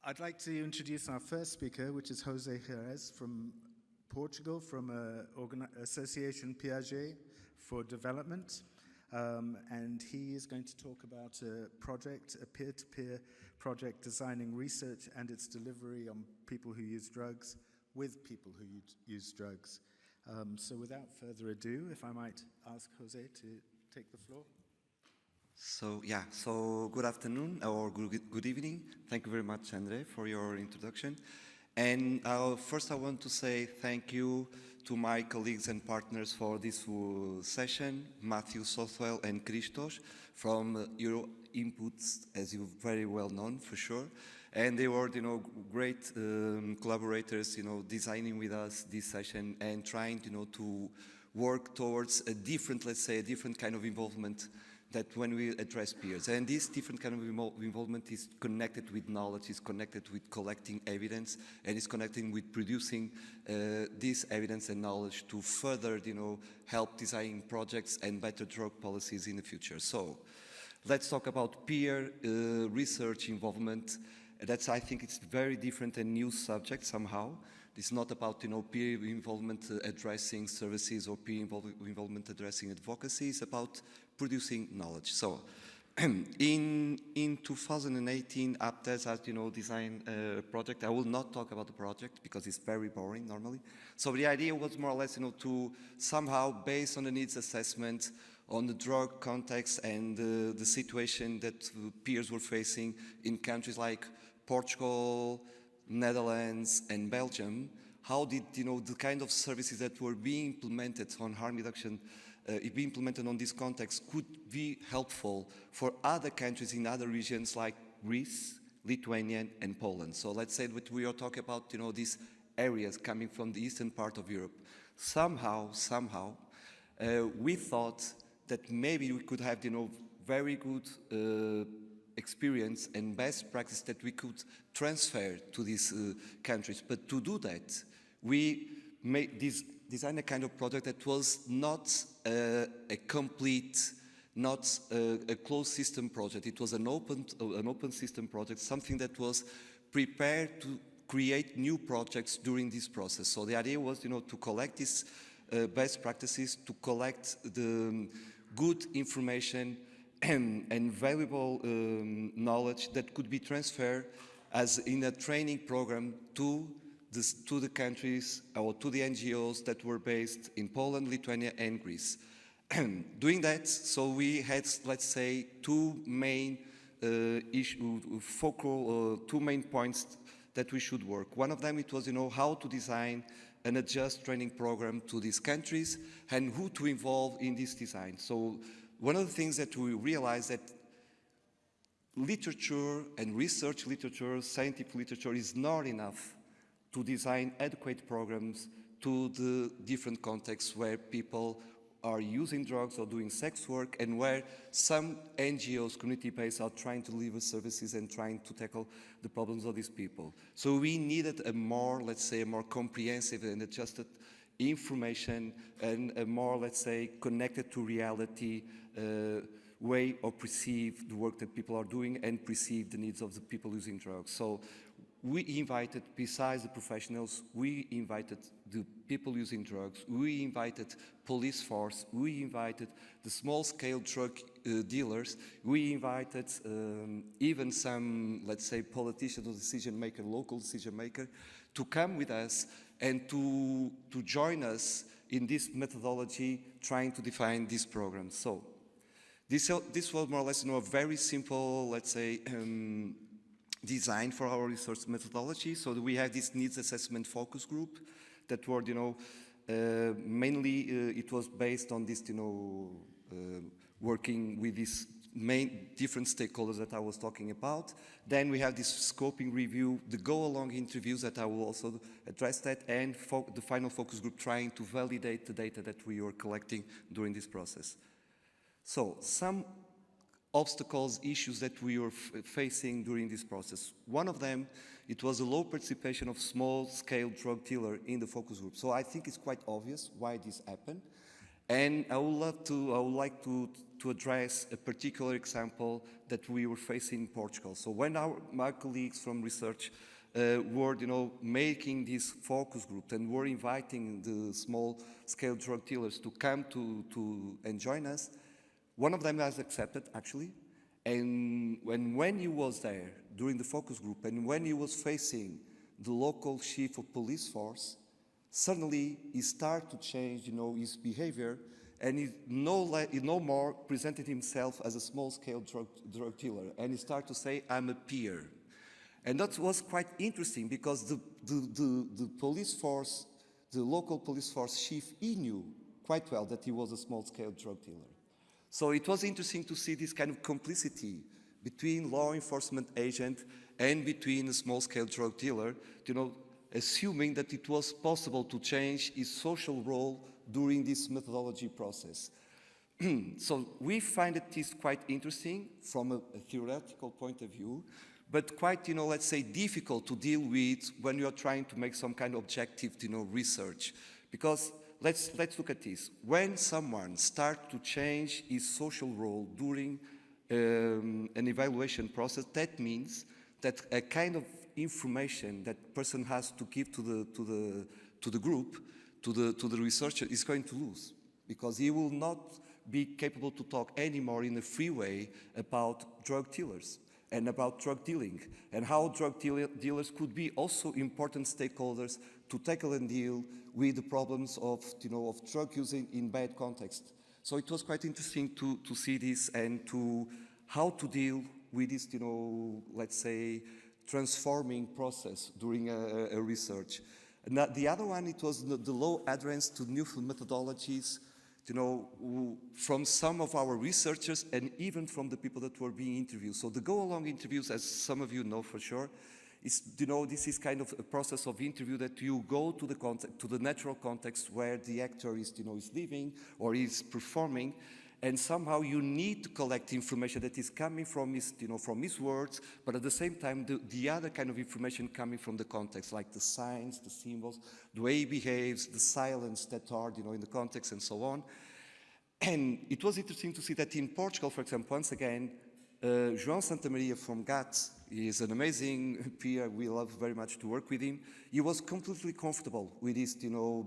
I'd like to introduce our first speaker, which is Jose Queiroz from Portugal, from Association Piaget for Development. And he is going to talk about a project, a peer-to-peer project designing research and its delivery on people who use drugs with people who use drugs. So without further ado, if I might ask Jose to take the floor. So good afternoon or good evening. Thank you very much, Andre, for your introduction. And first I want to say thank you to my colleagues and partners for this session, Matthew Southwell and Queiroz from EuroNPUD, as you very well known for sure. And they were, great collaborators, designing with us this session and trying, to work towards a different, let's say, a different kind of involvement that when we address peers. And this different kind of involvement is connected with knowledge, is connected with collecting evidence, and is connecting with producing this evidence and knowledge to further, help designing projects and better drug policies in the future. So let's talk about peer research involvement. I think it's very different and new subject somehow. It's not about, peer involvement addressing services or peer involvement addressing advocacy. It's about producing knowledge. So, in 2018, APDES has, designed a project. I will not talk about the project because it's very boring normally. So the idea was more or less, to somehow, based on the needs assessment, on the drug context and the situation that peers were facing in countries like Portugal, Netherlands, and Belgium, how did, the kind of services that were being implemented on harm reduction be implemented on this context could be helpful for other countries in other regions like Greece, Lithuania, and Poland. So let's say that we are talking about, these areas coming from the eastern part of Europe. Somehow, we thought that maybe we could have, very good experience and best practice that we could transfer to these countries. But to do that, we designed a kind of project that was not a complete, not a closed system project. It was an open system project, something that was prepared to create new projects during this process. So the idea was, to collect these best practices, to collect the good information and valuable knowledge that could be transferred as in a training program to the countries or to the NGOs that were based in Poland, Lithuania, and Greece. Doing that, so we had, let's say, two main points that we should work. One of them, it was, how to design and adjust training program to these countries and who to involve in this design. So one of the things that we realized that literature and research literature, scientific literature is not enough to design adequate programs to the different contexts where people are using drugs or doing sex work and where some NGOs, community-based, are trying to deliver services and trying to tackle the problems of these people. So we needed a more, let's say, a more comprehensive and adjusted information and a more, let's say, connected to reality way of perceive the work that people are doing and perceive the needs of the people using drugs. So we invited, besides the professionals, we invited the people using drugs, we invited police force, we invited the small-scale drug dealers, we invited even some, let's say, politicians or decision-maker, local decision-maker, to come with us and to join us in this methodology trying to define this program. So this was more or less, a very simple, let's say, design for our research methodology. So that we have this needs assessment focus group that were, mainly it was based on this, working with these main different stakeholders that I was talking about. Then we have this scoping review, the go-along interviews that I will also address that, and the final focus group trying to validate the data that we were collecting during this process. So some obstacles, issues that we were facing during this process. One of them, it was a low participation of small-scale drug dealer in the focus group. So I think it's quite obvious why this happened. And I would like to address a particular example that we were facing in Portugal. So when my colleagues from research were, making this focus group and were inviting the small-scale drug dealers to come and join us, one of them has accepted, actually. And when he was there during the focus group and when he was facing the local chief of police force, suddenly he started to change, his behavior, and he no more presented himself as a small-scale drug dealer, and he started to say, "I'm a peer." And that was quite interesting because the police force, the local police force chief, he knew quite well that he was a small-scale drug dealer. So it was interesting to see this kind of complicity between law enforcement agent and between a small-scale drug dealer, assuming that it was possible to change his social role during this methodology process. So we find it is quite interesting from a theoretical point of view, but quite, let's say, difficult to deal with when you are trying to make some kind of objective, research. Because let's look at this. When someone starts to change his social role during an evaluation process, that means that a kind of information that person has to give to the group, to the researcher, is going to lose, because he will not be capable to talk anymore in a free way about drug dealers and about drug dealing, and how drug dealers could be also important stakeholders to tackle and deal with the problems of drug using in bad context. So it was quite interesting to see this and how to deal with this, let's say, transforming process during a research. And the other one, it was the low adherence to new methodologies, from some of our researchers and even from the people that were being interviewed. So the go-along interviews, as some of you know for sure, is, this is kind of a process of interview that you go to the natural context where the actor is, is living or is performing, and somehow you need to collect information that is coming from his, from his words, but at the same time, the other kind of information coming from the context, like the signs, the symbols, the way he behaves, the silence that are, in the context, and so on. And it was interesting to see that in Portugal, for example, once again, João Santamaria from GATT, he is an amazing peer. We love very much to work with him. He was completely comfortable with this,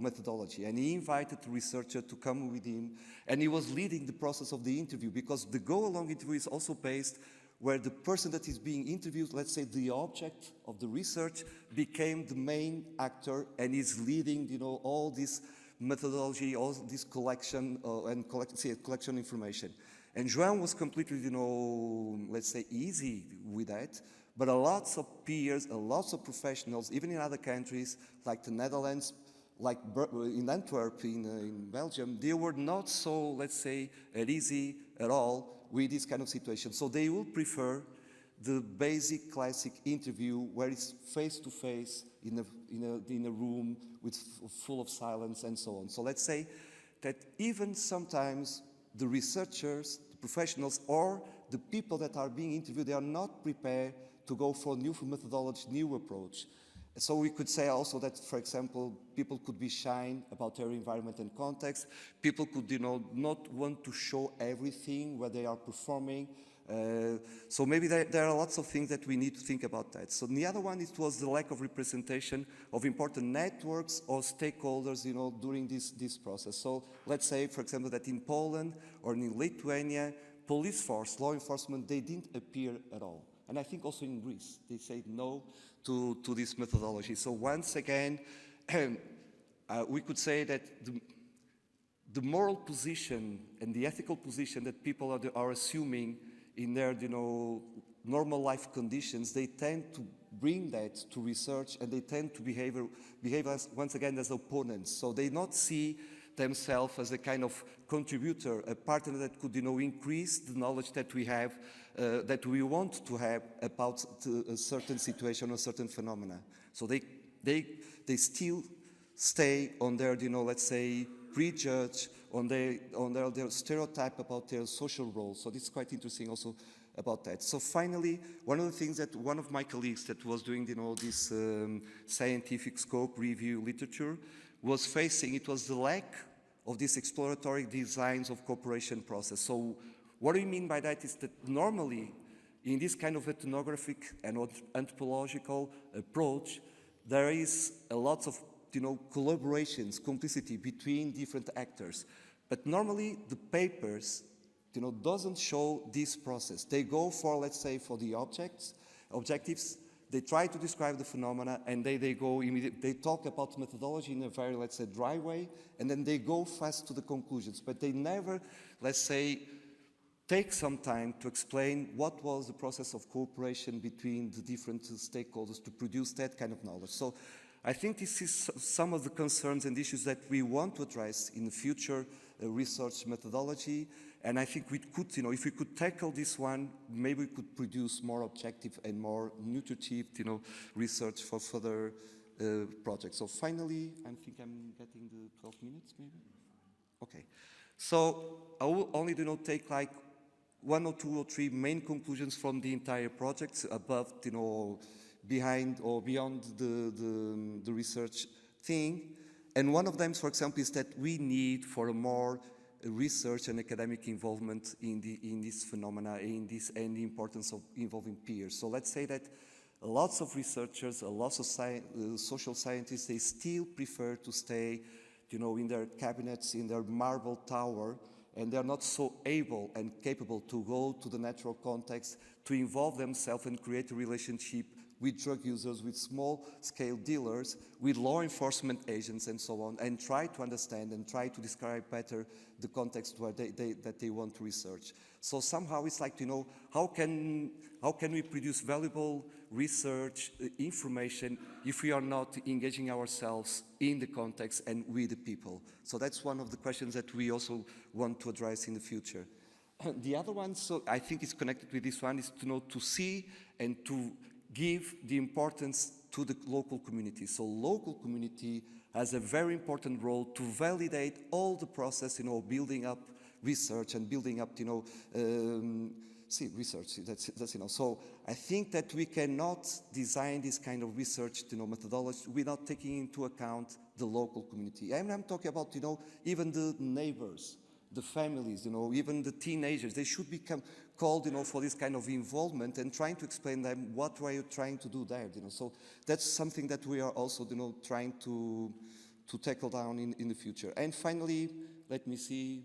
methodology, and he invited the researcher to come with him, and he was leading the process of the interview, because the go-along interview is also based where the person that is being interviewed, let's say the object of the research, became the main actor and is leading, all this methodology, all this collection and collection information. And João was completely, let's say, easy with that. But a lot of peers, a lot of professionals, even in other countries, like the Netherlands, like in Antwerp, in Belgium, they were not so, let's say, easy at all with this kind of situation. So they will prefer the basic classic interview where it's face-to-face in a room with full of silence and so on. So let's say that even sometimes the researchers, the professionals, or the people that are being interviewed, they are not prepared to go for new methodology, new approach. So we could say also that, for example, people could be shy about their environment and context. People could, not want to show everything where they are performing. So maybe there are lots of things that we need to think about that. So the other one, it was the lack of representation of important networks or stakeholders, during this process. So let's say, for example, that in Poland or in Lithuania, police force, law enforcement, they didn't appear at all. And I think also in Greece, they said no to this methodology. So once again, we could say that the moral position and the ethical position that people are assuming in their, normal life conditions, they tend to bring that to research, and they tend to behave as, once again, as opponents. So they not see themselves as a kind of contributor, a partner that could, increase the knowledge that we have, that we want to have about a certain situation or certain phenomena. So they still stay on their, let's say, prejudge, on their stereotype about their social role. So this is quite interesting also about that. So finally, one of the things that one of my colleagues that was doing, this scientific scope review literature was facing, it was the lack of these exploratory designs of cooperation process. So what we mean by that is that normally in this kind of ethnographic and anthropological approach, there is a lot of collaborations, complicity between different actors. But normally the papers doesn't show this process. They go for, let's say, for the objectives, they try to describe the phenomena, and they talk about methodology in a very, let's say, dry way, and then they go fast to the conclusions. But they never, let's say, take some time to explain what was the process of cooperation between the different stakeholders to produce that kind of knowledge. So I think this is some of the concerns and issues that we want to address in the future research methodology. And I think we could, if we could tackle this one, maybe we could produce more objective and more nutritive, research for further projects. So finally, I think I'm getting the 12 minutes, maybe? Okay. So I will only, take like 1 or 2 or 3 main conclusions from the entire project above, behind or beyond the research thing. And one of them, for example, is that we need for a more research and academic involvement in this phenomena, and the importance of involving peers. So let's say that lots of researchers, lots of social scientists, they still prefer to stay, in their cabinets, in their marble tower, and they're not so able and capable to go to the natural context, to involve themselves and create a relationship with drug users, with small-scale dealers, with law enforcement agents and so on, and try to understand and try to describe better the context where that they want to research. So somehow it's like, how can we produce valuable research information if we are not engaging ourselves in the context and with the people? So that's one of the questions that we also want to address in the future. The other one, so I think is connected with this one, is to see and to give the importance to the local community. So local community has a very important role to validate all the process, building up research and building up, research, that's. So I think that we cannot design this kind of research, methodology without taking into account the local community. And I'm talking about, even the neighbors, the families, even the teenagers. They should become called, for this kind of involvement and trying to explain them what were you trying to do there, So that's something that we are also, trying to tackle down in the future. And finally, let me see.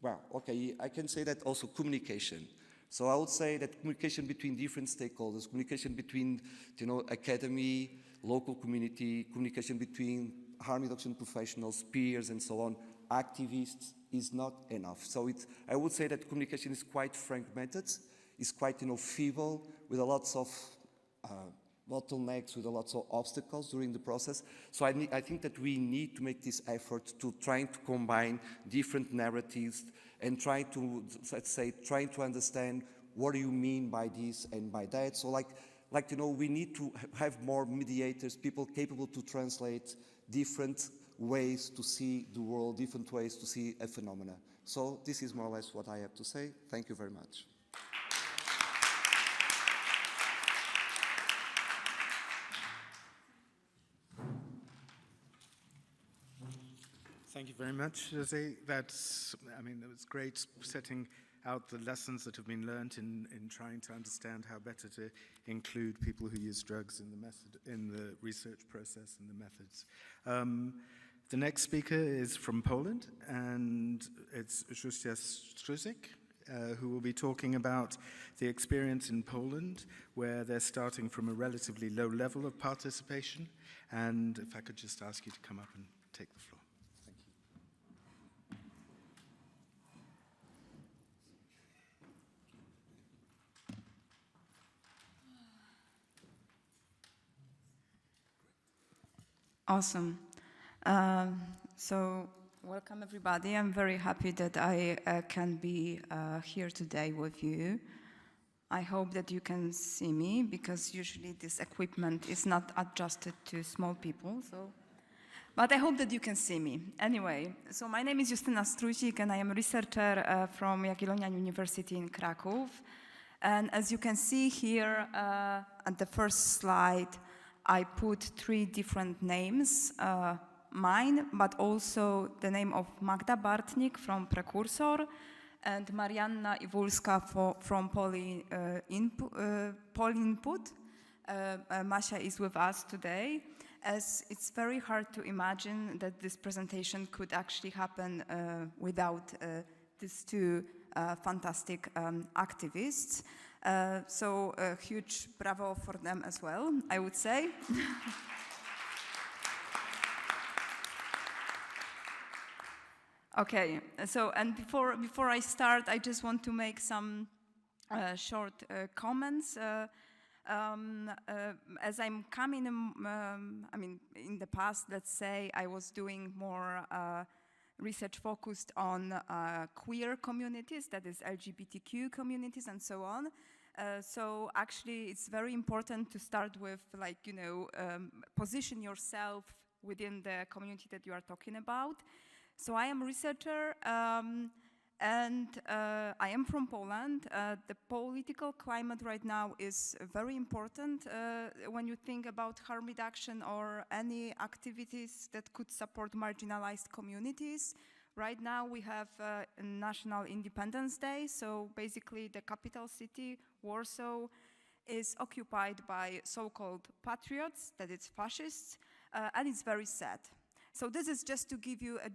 Well, okay, I can say that also communication. So I would say that communication between different stakeholders, communication between, academy, local community, communication between harm reduction professionals, peers, and so on, activists, is not enough. So I would say that communication is quite fragmented, is quite, feeble, with a lots of bottlenecks, with a lots of obstacles during the process. So I think that we need to make this effort to trying to combine different narratives and try to, let's say, trying to understand what do you mean by this and by that. So we need to have more mediators, people capable to translate different ways to see the world, different ways to see a phenomena. So this is more or less what I have to say. Thank you very much. Thank you very much, Jose. That was great setting out the lessons that have been learned in trying to understand how better to include people who use drugs in the research process and the methods. The next speaker is from Poland, and it's Justyna Struzik, who will be talking about the experience in Poland, where they're starting from a relatively low level of participation. And if I could just ask you to come up and take the floor. Awesome. So welcome everybody. I'm very happy that I can be here today with you. I hope that you can see me, because usually this equipment is not adjusted to small people. But I hope that you can see me. Anyway, so my name is Justyna Struzik, and I am a researcher from Jagiellonian University in Kraków. And as you can see here at the first slide, I put 3 different names mine, but also the name of Magda Bartnik from Precursor and Marianna Iwulska from Polinput. Masha is with us today, as it's very hard to imagine that this presentation could actually happen without these two fantastic activists. So a huge bravo for them as well, I would say. Okay, so and before I start, I just want to make some short comments. As I'm coming, I mean, in the past, let's say, I was doing more research focused on queer communities, that is LGBTQ communities and so on. So actually, it's very important to start with, like, you know, position yourself within the community that you are talking about. So I am a researcher, and I am from Poland. The political climate right now is very important when you think about harm reduction or any activities that could support marginalized communities. Right now we have National Independence Day, so basically the capital city, Warsaw, is occupied by so-called patriots, that is fascists, and it's very sad. So this is just to give you a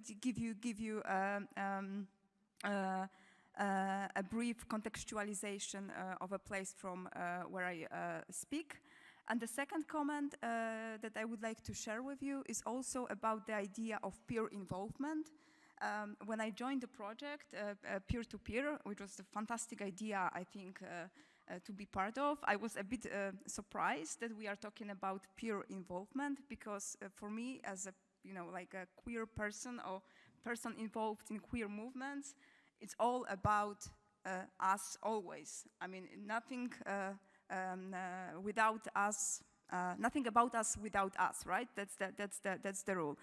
brief contextualization of a place from where I speak. And the second comment that I would like to share with you is also about the idea of peer involvement. When I joined the project, Peer2Peer, which was a fantastic idea, I think, to be part of, I was a bit surprised that we are talking about peer involvement, because for me, as a like a queer person or person involved in queer movements, it's all about us always. I mean, nothing without us, nothing about us without us, right? That's the rule.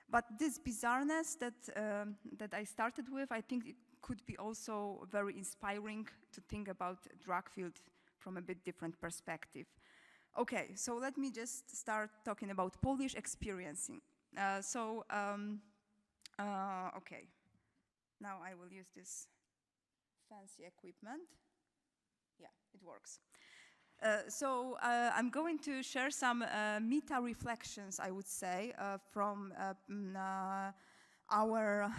But this bizarreness that I started with, I think it could be also very inspiring to think about drug field from a bit different perspective. Okay, so let me just start talking about Polish experiencing. Okay, now I will use this fancy equipment. Yeah, it works. I'm going to share some meta reflections, I would say, from our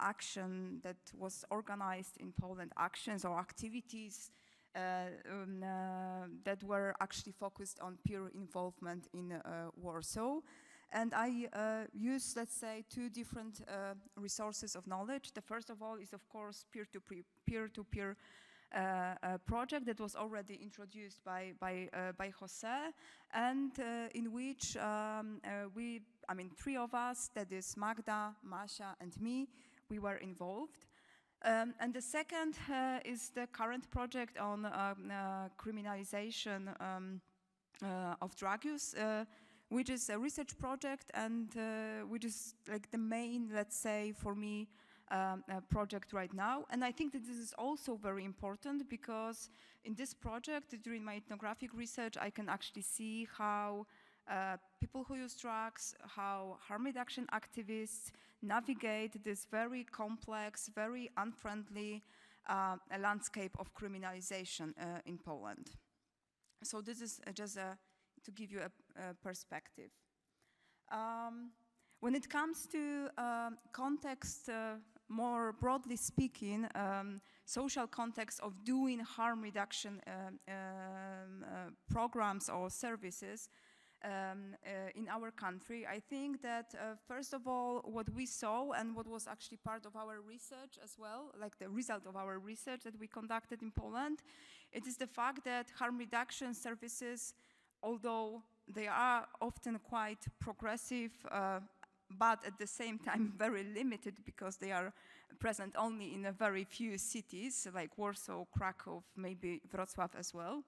action that was organized in Poland, actions or activities that were actually focused on peer involvement in Warsaw. And I use, let's say, two different resources of knowledge. The first of all is, of course, Peer2Peer project that was already introduced by Jose, and in which three of us, that is Magda, Masha, and me, we were involved. And the second is the current project on criminalization of drug use, which is a research project and which is like the main, let's say, for me, project right now. And I think that this is also very important because in this project, during my ethnographic research, I can actually see how people who use drugs, how harm reduction activists navigate this very complex, very unfriendly landscape of criminalization in Poland. So this is just to give you a perspective. When it comes to context, more broadly speaking, social context of doing harm reduction programs or services in our country, I think that first of all, what we saw and what was actually part of our research as well, like the result of our research that we conducted in Poland, it is the fact that harm reduction services, although they are often quite progressive, but at the same time very limited because they are present only in a very few cities like Warsaw, Krakow, maybe Wrocław as well.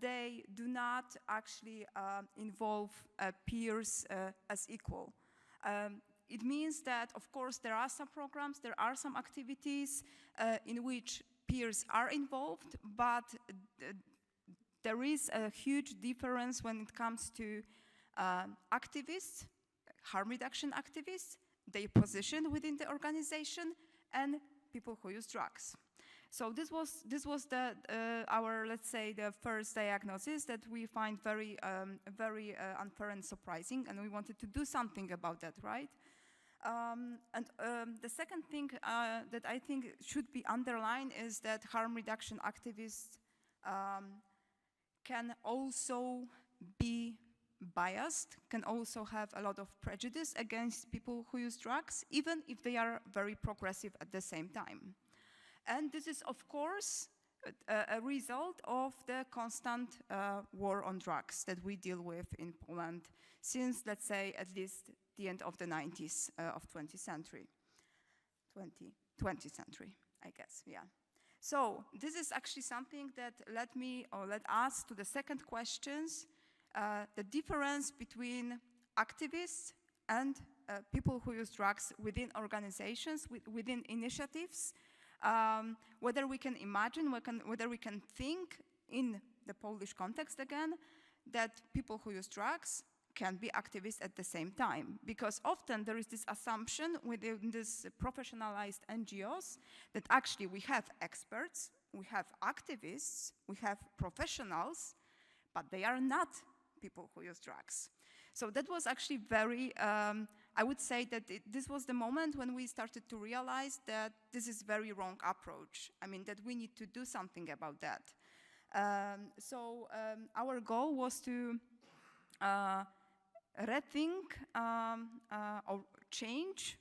They do not actually involve peers as equal. It means that, of course, there are some programs, there are some activities in which peers are involved, but there is a huge difference when it comes to activists, harm reduction activists, their position within the organization, and people who use drugs. So this was the our, let's say, the first diagnosis that we find very unfair and surprising, and we wanted to do something about that, right? The second thing that I think should be underlined is that harm reduction activists can also be biased, can also have a lot of prejudice against people who use drugs, even if they are very progressive at the same time. And this is, of course, a result of the constant war on drugs that we deal with in Poland since, let's say, at least the end of the 90s of 20th century. 20th century, I guess, yeah. So this is actually something that led us to the second questions, the difference between activists and people who use drugs within organizations, within initiatives, whether we can imagine, whether we can think in the Polish context again, that people who use drugs can be activists at the same time. Because often there is this assumption within these professionalized NGOs that actually we have experts, we have activists, we have professionals, but they are not people who use drugs. So that was actually very, I would say that this was the moment when we started to realize that this is very wrong approach. I mean, that we need to do something about that. Our goal was to rethink or change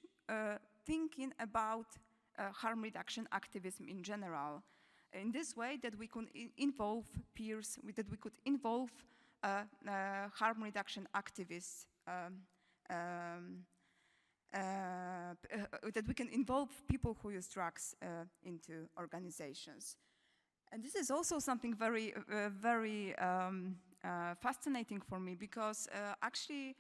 thinking about harm reduction activism in general. In this way that we could involve peers, that we could involve harm reduction activists, that we can involve people who use drugs into organizations. And this is also something very, very fascinating for me, because actually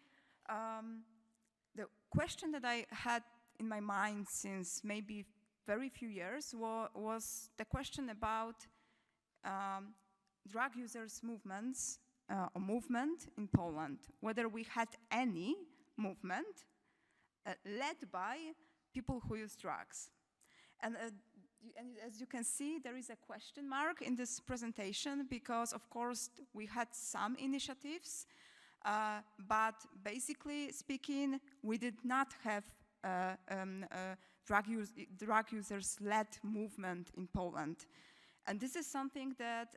the question that I had in my mind since maybe very few years was the question about drug users movements, or movement in Poland, whether we had any movement led by people who use drugs. And as you can see, there is a question mark in this presentation because, of course, we had some initiatives, but basically speaking, we did not have drug users-led movement in Poland. And this is something that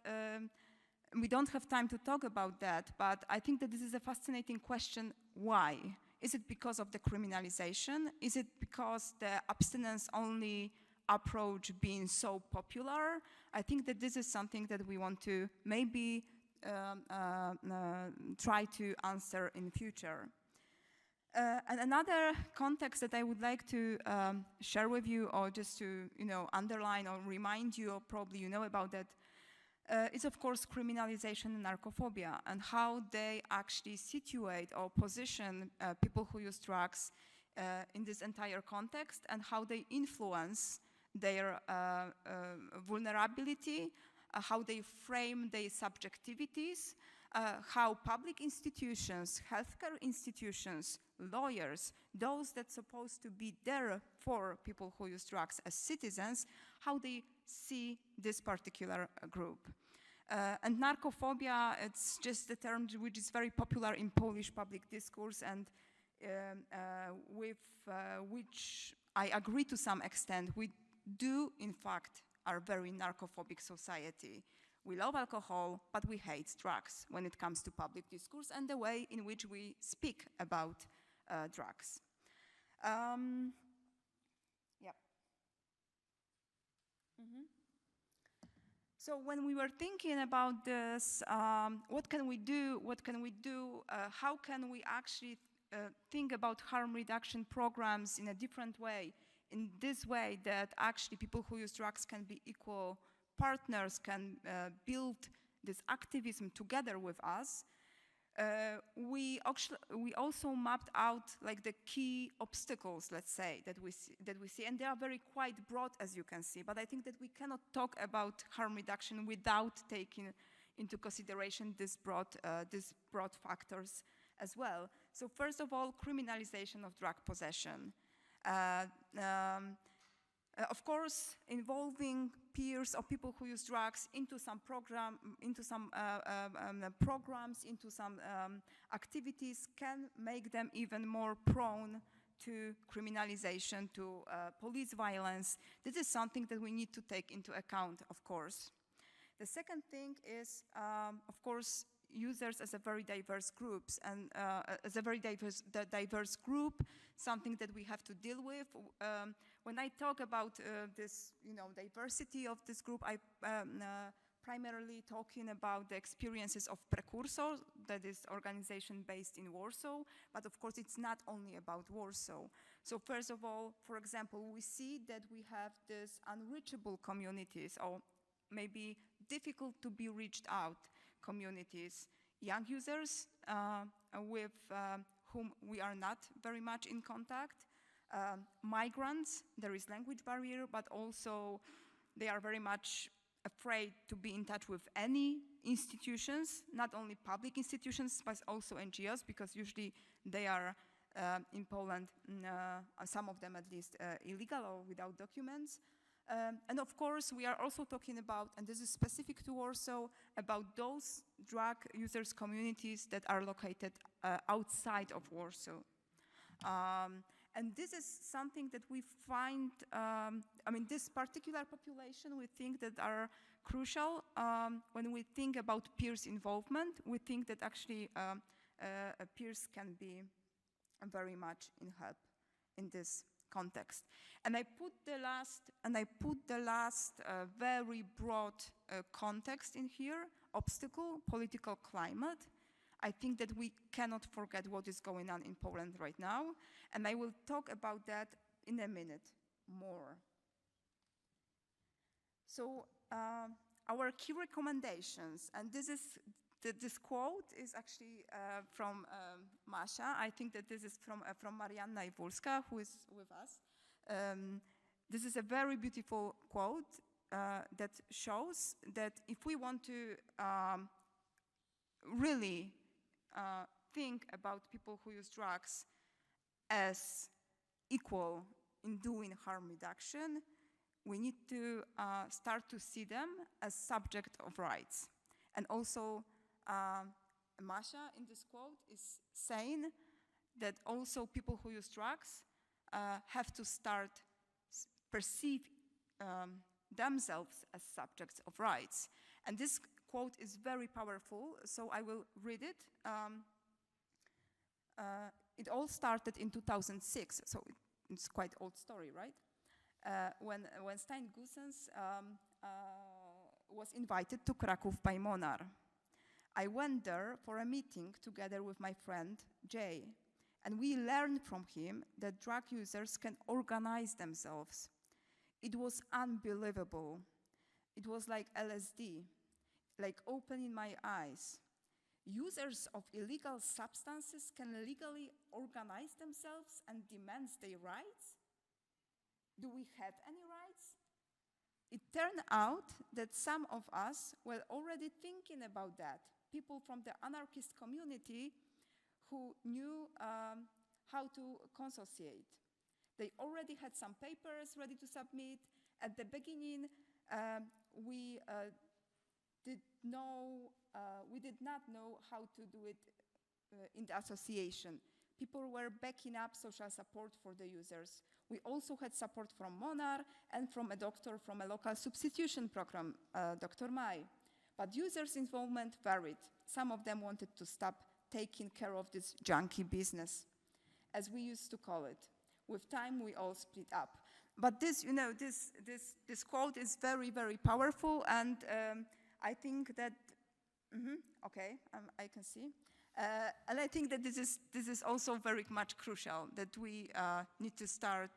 we don't have time to talk about that, but I think that this is a fascinating question. Why? Is it because of the criminalization? Is it because the abstinence-only approach being so popular? I think that this is something that we want to maybe try to answer in future. And another context that I would like to share with you, or just to underline or remind you, or probably you know about that, is of course criminalization and narcophobia, and how they actually situate or position people who use drugs in this entire context, and how they influence their vulnerability, how they frame their subjectivities, how public institutions, healthcare institutions, lawyers, those that are supposed to be there for people who use drugs as citizens, how they see this particular group. And narcophobia, it's just a term which is very popular in Polish public discourse, and with which I agree to some extent. We do, in fact, are a very narcophobic society. We love alcohol, but we hate drugs when it comes to public discourse and the way in which we speak about drugs. Yep. Mm-hmm. So when we were thinking about this, what can we do? How can we actually think about harm reduction programs in a different way? In this way that actually people who use drugs can be equal partners, can build this activism together with us. We also mapped out like the key obstacles, let's say, that we see, and they are very quite broad, as you can see. But I think that we cannot talk about harm reduction without taking into consideration these broad factors as well. So first of all, criminalization of drug possession. Of course, involving peers or people who use drugs into some programs, into some activities can make them even more prone to criminalization, to police violence. This is something that we need to take into account, of course. The second thing is, of course, users as a very diverse groups, and as a very diverse group, something that we have to deal with. When I talk about this, diversity of this group, I primarily talking about the experiences of Precursor, that is organization based in Warsaw, but of course it's not only about Warsaw. So first of all, for example, we see that we have these unreachable communities, or maybe difficult to be reached out communities, young users with whom we are not very much in contact, migrants, there is language barrier, but also they are very much afraid to be in touch with any institutions, not only public institutions, but also NGOs, because usually they are in Poland, some of them at least, illegal or without documents. And of course, we are also talking about, and this is specific to Warsaw, about those drug users communities that are located outside of Warsaw. And this is something that we find, this particular population, we think that are crucial. When we think about peers' involvement, we think that actually peers can be very much in help in this context. And I put the last very broad context in here, obstacle, political climate. I think that we cannot forget what is going on in Poland right now, and I will talk about that in a minute more. So our key recommendations, and this quote is actually from Masha. I think that this is from Marianna Iwulska, who is with us. This is a very beautiful quote that shows that if we want to really think about people who use drugs as equal in doing harm reduction, we need to start to see them as subject of rights. And also, Masha in this quote is saying that also people who use drugs have to start perceive themselves as subjects of rights. And this quote is very powerful, so I will read it. It all started in 2006, so it's quite old story, right? When Stein Goossens was invited to Kraków by Monar. I went there for a meeting together with my friend Jay, and we learned from him that drug users can organize themselves. It was unbelievable. It was like LSD, like opening my eyes. Users of illegal substances can legally organize themselves and demand their rights? Do we have any rights? It turned out that some of us were already thinking about that. People from the anarchist community who knew how to consociate. They already had some papers ready to submit. At the beginning, we did not know how to do it in the association. People were backing up social support for the users. We also had support from Monar and from a doctor from a local substitution program, Dr. Mai. But users' involvement varied. Some of them wanted to stop taking care of this junkie business, as we used to call it. With time, we all split up. But this quote is very, very powerful, and I think that, I can see. And I think that this is also very much crucial, that we need to start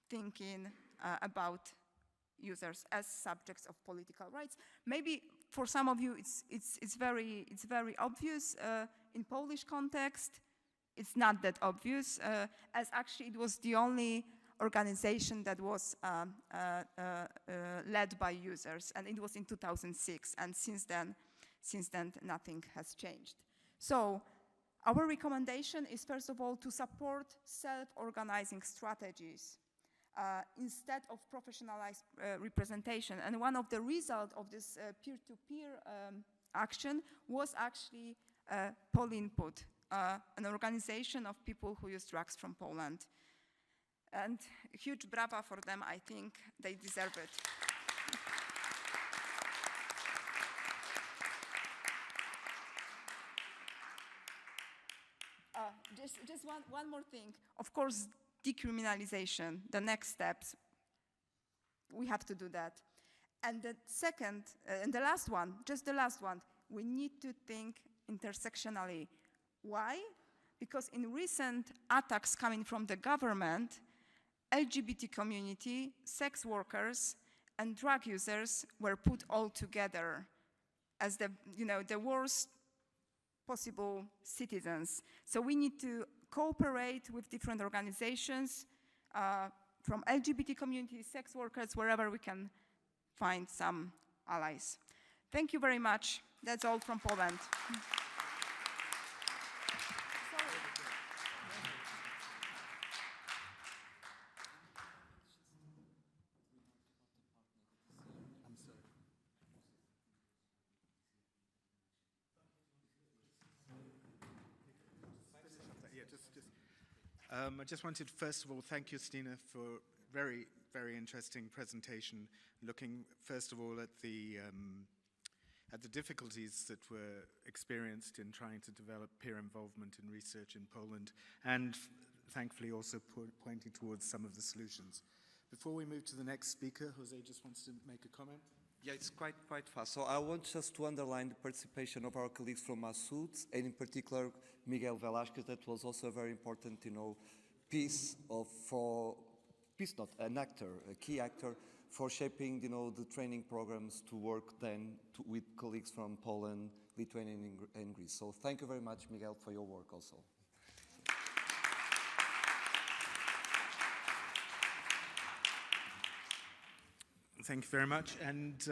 thinking about users as subjects of political rights. Maybe for some of you it's very obvious. In Polish context, it's not that obvious, as actually it was the only organization that was led by users, and it was in 2006, and since then nothing has changed. So Our recommendation is, first of all, to support self-organizing strategies instead of professionalized representation. And one of the results of this peer-to-peer action was actually PolInput, an organization of people who use drugs from Poland. And huge brava for them, I think they deserve it. Just one more thing. Of course, decriminalization, the next steps, we have to do that. And the second, and the last one, just the last one, we need to think intersectionally. Why? Because in recent attacks coming from the government, LGBT community, sex workers, and drug users were put all together as the, the worst possible citizens. So we need to cooperate with different organizations from LGBT community, sex workers, wherever we can find some allies. Thank you very much. That's all from Poland. I just wanted to, first of all, thank Justyna for a very, very interesting presentation, looking, first of all, at the difficulties that were experienced in trying to develop peer involvement in research in Poland, and thankfully also pointing towards some of the solutions. Before we move to the next speaker, Jose just wants to make a comment. Yeah, it's quite fast. So I want just to underline the participation of our colleagues from ASUD, and in particular Miguel Velázquez. That was also a very important, not an actor, a key actor for shaping, the training programs to work then with colleagues from Poland, Lithuania, and Greece. So thank you very much, Miguel, for your work also. Thank you very much. And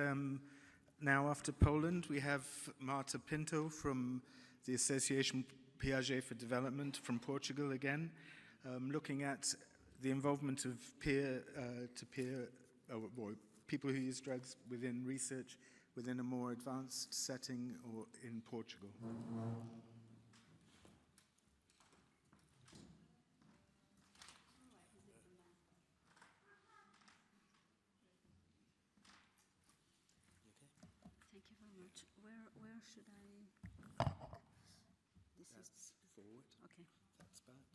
now after Poland, we have Marta Pinto from the Association Piaget for Development from Portugal again, looking at the involvement of peer-to-peer, or people who use drugs within research within a more advanced setting or in Portugal. Thank you very much. Where should I? That's forward. Okay. That's back.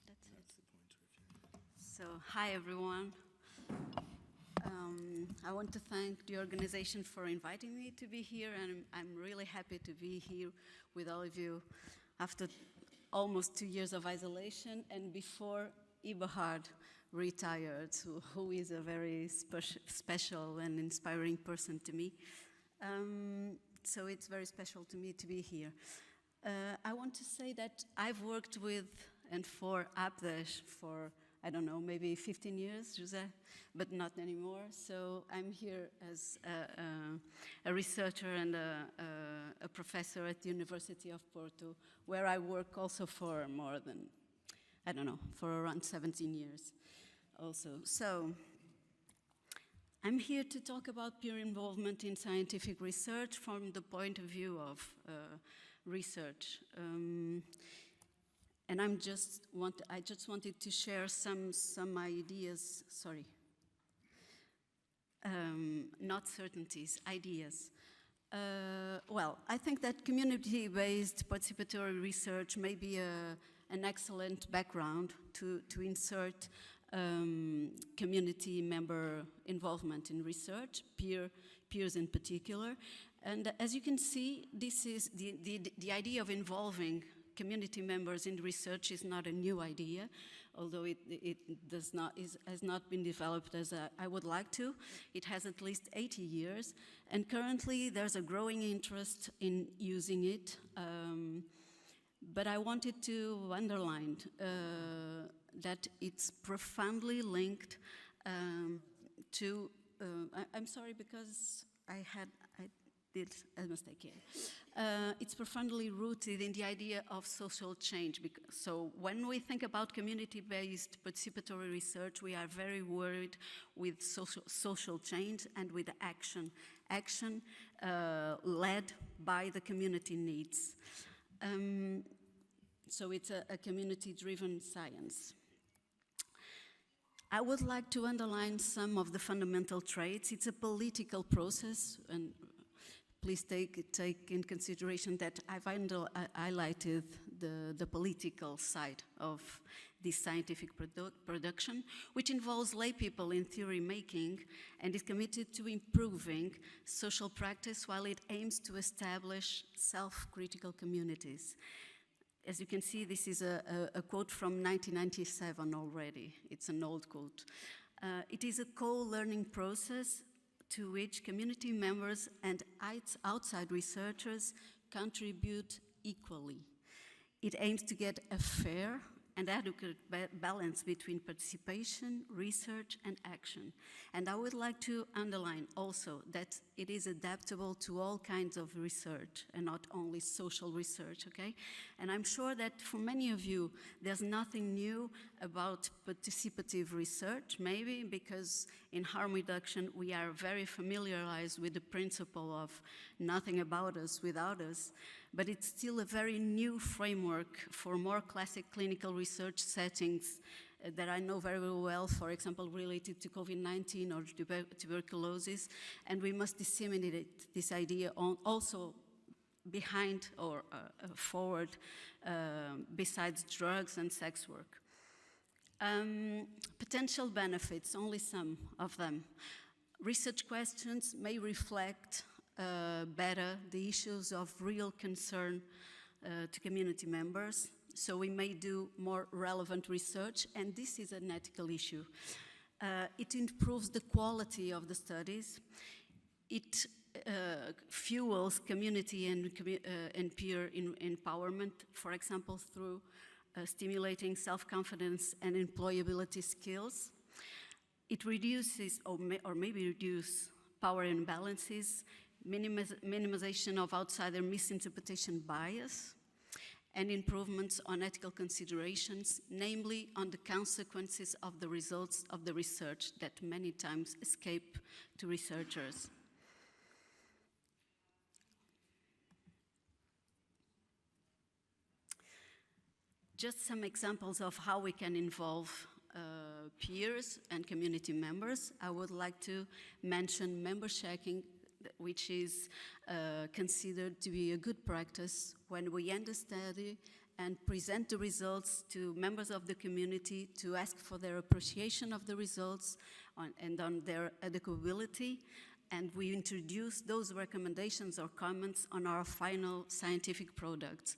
That's the pointer. So, hi everyone. I want to thank the organization for inviting me to be here, and I'm really happy to be here with all of you after almost 2 years of isolation and before Eberhard retired, who is a very special and inspiring person to me. So it's very special to me to be here. I want to say that I've worked with and for APDES for, I don't know, maybe 15 years, Jose, but not anymore. So I'm here as a researcher and a professor at the University of Porto, where I work also for more than, I don't know, for around 17 years also. So I'm here to talk about peer involvement in scientific research from the point of view of research. And I just wanted to share some ideas, not certainties, ideas. Well, I think that community-based participatory research may be an excellent background to insert community member involvement in research, peers in particular. And as you can see, this is the idea of involving community members in research is not a new idea, although it has not been developed as I would like to. It has at least 80 years, and currently there's a growing interest in using it. But I wanted to underline that it's profoundly linked to, I'm sorry because did a mistake here. It's profoundly rooted in the idea of social change. So when we think about community-based participatory research, we are very worried with social change and with action led by the community needs. So it's a community-driven science. I would like to underline some of the fundamental traits. It's a political process, and please take in consideration that I've highlighted the political side of this scientific production, which involves lay people in theory making and is committed to improving social practice while it aims to establish self-critical communities. As you can see, this is a quote from 1997 already. It's an old quote. It is a co-learning process to which community members and outside researchers contribute equally. It aims to get a fair and adequate balance between participation, research, and action. And I would like to underline also that it is adaptable to all kinds of research and not only social research, okay? And I'm sure that for many of you, there's nothing new about participative research, maybe because in harm reduction, we are very familiarized with the principle of nothing about us without us, but it's still a very new framework for more classic clinical research settings that I know very well, for example, related to COVID-19 or tuberculosis, and we must disseminate this idea also behind or forward besides drugs and sex work. Potential benefits, only some of them. Research questions may reflect better the issues of real concern to community members, so we may do more relevant research, and this is an ethical issue. It improves the quality of the studies. It fuels community and peer empowerment, for example, through stimulating self-confidence and employability skills. It reduces, or maybe reduce, power imbalances, minimization of outsider misinterpretation bias, and improvements on ethical considerations, namely on the consequences of the results of the research that many times escape to researchers. Just some examples of how we can involve peers and community members. I would like to mention member checking, which is considered to be a good practice when we end a study and present the results to members of the community to ask for their appreciation of the results and on their adequacy, and we introduce those recommendations or comments on our final scientific products.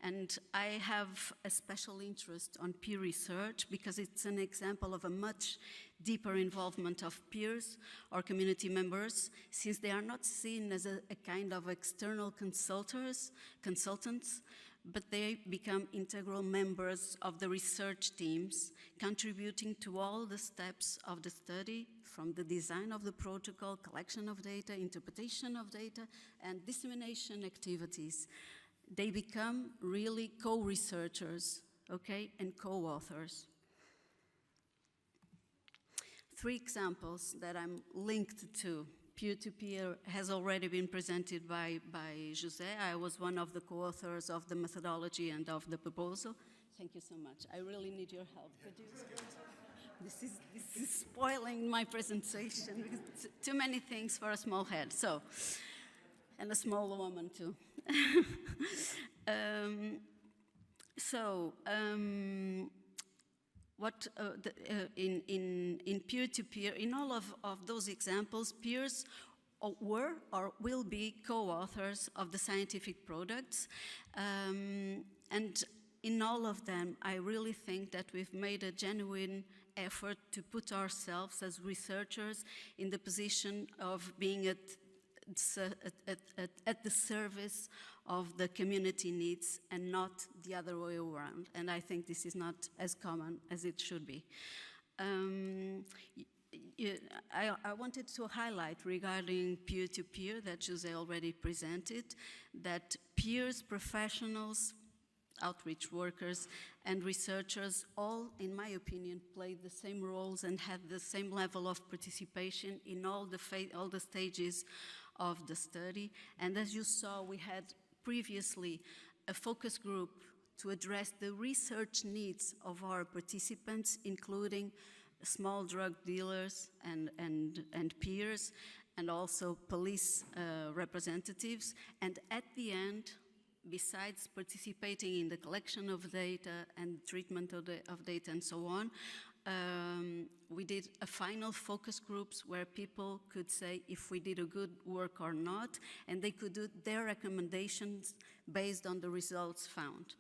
And I have a special interest on peer research because it's an example of a much deeper involvement of peers or community members, since they are not seen as a kind of external consultants, but they become integral members of the research teams, contributing to all the steps of the study, from the design of the protocol, collection of data, interpretation of data, and dissemination activities. They become really co-researchers, okay, and co-authors. 3 examples that I'm linked to. Peer-to-peer has already been presented by José. I was one of the co-authors of the methodology and of the proposal. Thank you so much. I really need your help. Could you? This is spoiling my presentation. Too many things for a small head. So, and a small woman too. In peer-to-peer, in all of those examples, peers were or will be co-authors of the scientific products. And in all of them, I really think that we've made a genuine effort to put ourselves as researchers in the position of being at the service of the community needs and not the other way around. And I think this is not as common as it should be. I wanted to highlight regarding peer-to-peer that Jose already presented, that peers, professionals, outreach workers, and researchers all, in my opinion, played the same roles and had the same level of participation in all the stages of the study. And as you saw, we had previously a focus group to address the research needs of our participants, including small drug dealers and peers, and also police representatives. And at the end, besides participating in the collection of data and treatment of data and so on, we did a final focus groups where people could say if we did a good work or not, and they could do their recommendations based on the results found.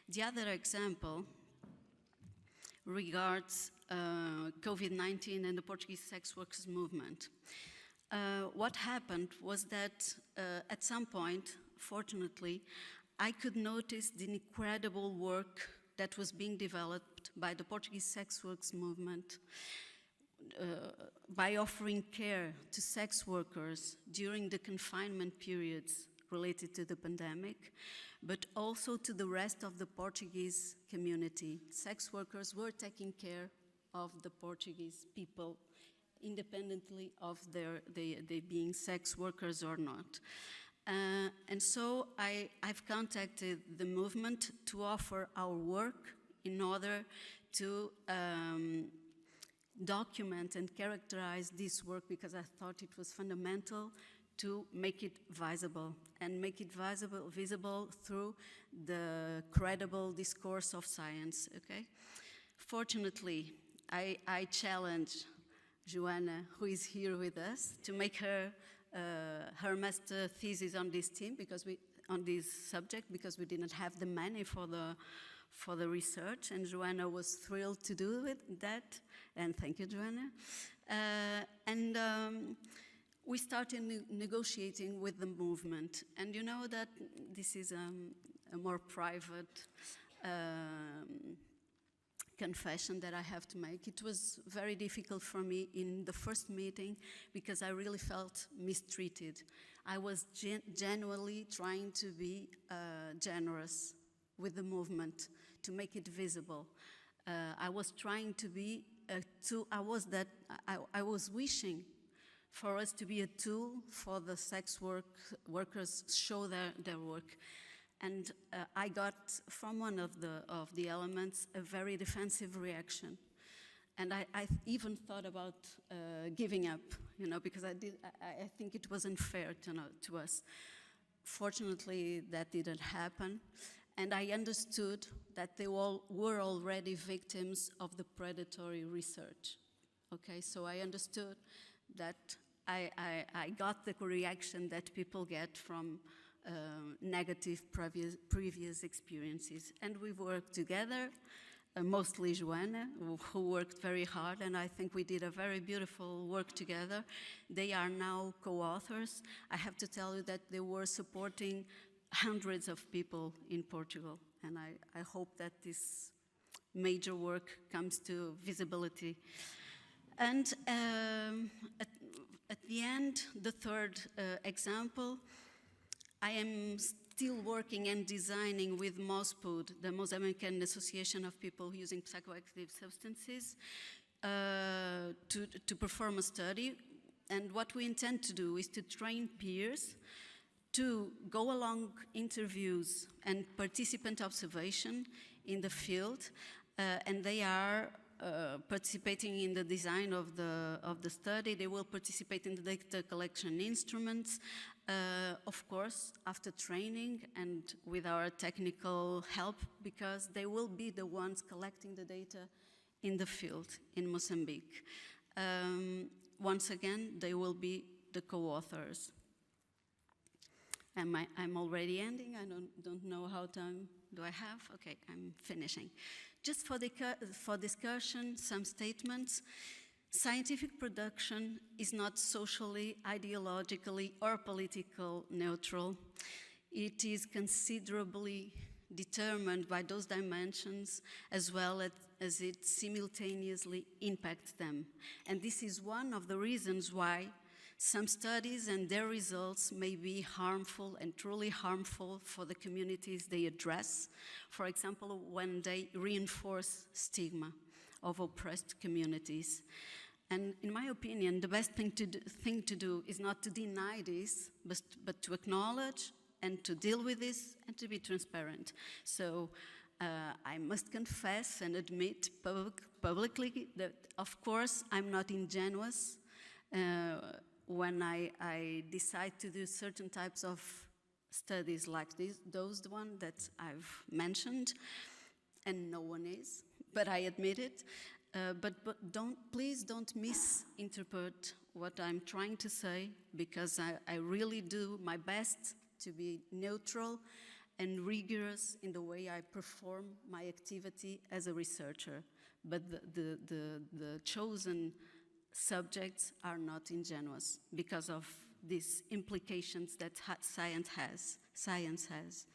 The other example regards COVID-19 and the Portuguese sex workers movement. What happened was that at some point, fortunately, I could notice the incredible work that was being developed by the Portuguese sex workers movement by offering care to sex workers during the confinement periods related to the pandemic, but also to the rest of the Portuguese community. Sex workers were taking care of the Portuguese people independently of they being sex workers or not. And so I've contacted the movement to offer our work in order to document and characterize this work, because I thought it was fundamental to make it visible and make it visible through the credible discourse of science, okay? Fortunately, I challenged Joanna, who is here with us, to make her master thesis on this theme, on this subject, because we didn't have the money for the research, and Joanna was thrilled to do that, and thank you, Joanna. We started negotiating with the movement, and you know that this is a more private confession that I have to make. It was very difficult for me in the first meeting because I really felt mistreated. I was genuinely trying to be generous with the movement, to make it visible. I was trying to be I was wishing for us to be a tool for the sex workers show their work. And I got from one of the elements a very defensive reaction. And I even thought about giving up, you know, because I think it was unfair to us. Fortunately, that didn't happen. And I understood that they all were already victims of the predatory research. Okay, so I understood that I got the reaction that people get from negative previous experiences. And we worked together, mostly Joanna, who worked very hard, and I think we did a very beautiful work together. They are now co-authors. I have to tell you that they were supporting hundreds of people in Portugal, and I hope that this major work comes to visibility. And at the end, the third example, I am still working and designing with EuroNPUD, the Mozambican Association of People Using Psychoactive Substances, to perform a study. And what we intend to do is to train peers to go along interviews and participant observation in the field, and they are participating in the design of the study. They will participate in the data collection instruments, of course, after training and with our technical help, because they will be the ones collecting the data in the field in Mozambique. Once again, they will be the co-authors. I'm already ending. I don't know how time do I have. Okay, I'm finishing. Just for discussion, some statements. Scientific production is not socially, ideologically, or politically neutral. It is considerably determined by those dimensions as well as it simultaneously impacts them. And this is one of the reasons why some studies and their results may be harmful and truly harmful for the communities they address. For example, when they reinforce stigma of oppressed communities. And in my opinion, the best thing to do is not to deny this, but to acknowledge and to deal with this and to be transparent. So I must confess and admit publicly that, of course, I'm not ingenuous when I decide to do certain types of studies like those one that I've mentioned, and no one is, but I admit it. But please don't misinterpret what I'm trying to say, because I really do my best to be neutral and rigorous in the way I perform my activity as a researcher. But the chosen subjects are not ingenuous because of these implications that science has.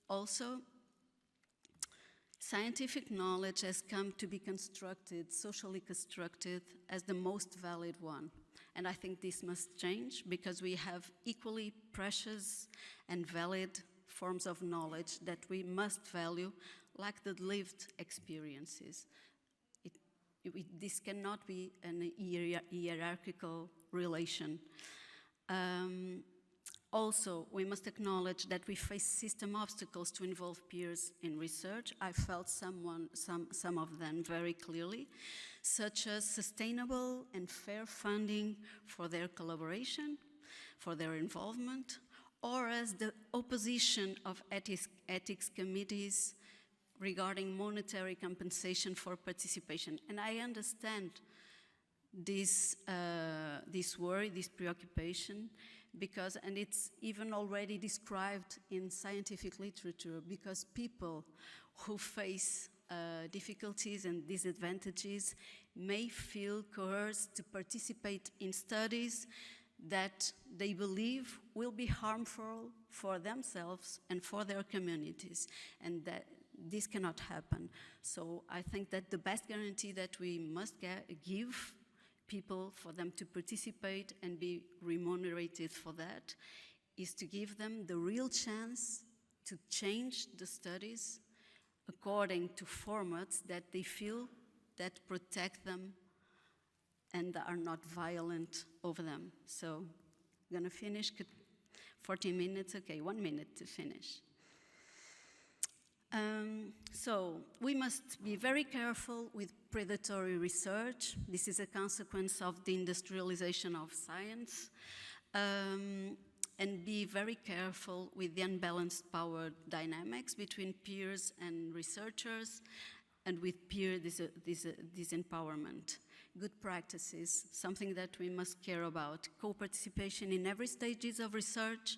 Also, scientific knowledge has come to be constructed, socially constructed, as the most valid one. And I think this must change, because we have equally precious and valid forms of knowledge that we must value, like the lived experiences. This cannot be an hierarchical relation. Also, we must acknowledge that we face system obstacles to involve peers in research. I felt some of them very clearly, such as sustainable and fair funding for their collaboration, for their involvement, or as the opposition of ethics committees regarding monetary compensation for participation. And I understand this worry, this preoccupation, because, and it's even already described in scientific literature, because people who face difficulties and disadvantages may feel coerced to participate in studies that they believe will be harmful for themselves and for their communities, and that this cannot happen. So I think that the best guarantee that we must give people for them to participate and be remunerated for that is to give them the real chance to change the studies according to formats that they feel that protect them and are not violent over them. So I'm gonna finish, 14 minutes, okay, 1 minute to finish. So we must be very careful with predatory research. This is a consequence of the industrialization of science. And be very careful with the unbalanced power dynamics between peers and researchers, and with peer disempowerment. Good practices, something that we must care about. Co-participation in every stages of research,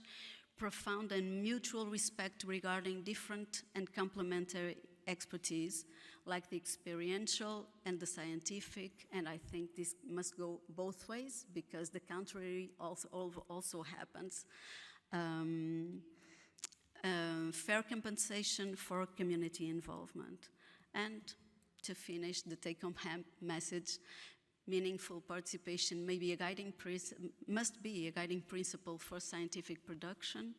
profound and mutual respect regarding different and complementary expertise, like the experiential and the scientific, and I think this must go both ways, because the contrary also happens. Fair compensation for community involvement. And to finish, the take-home message, meaningful participation must be a guiding principle for scientific production,